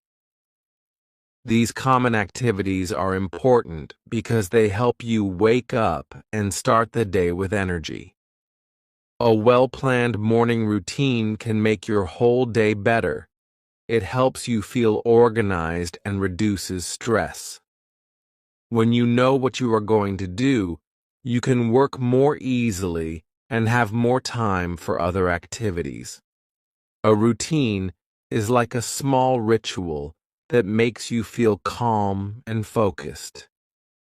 These common activities are important because they help you wake up and start the day with energy. A well-planned morning routine can make your whole day better. It helps you feel organized and reduces stress. When you know what you are going to do, you can work more easily and have more time for other activities. A routine is like a small ritual that makes you feel calm and focused.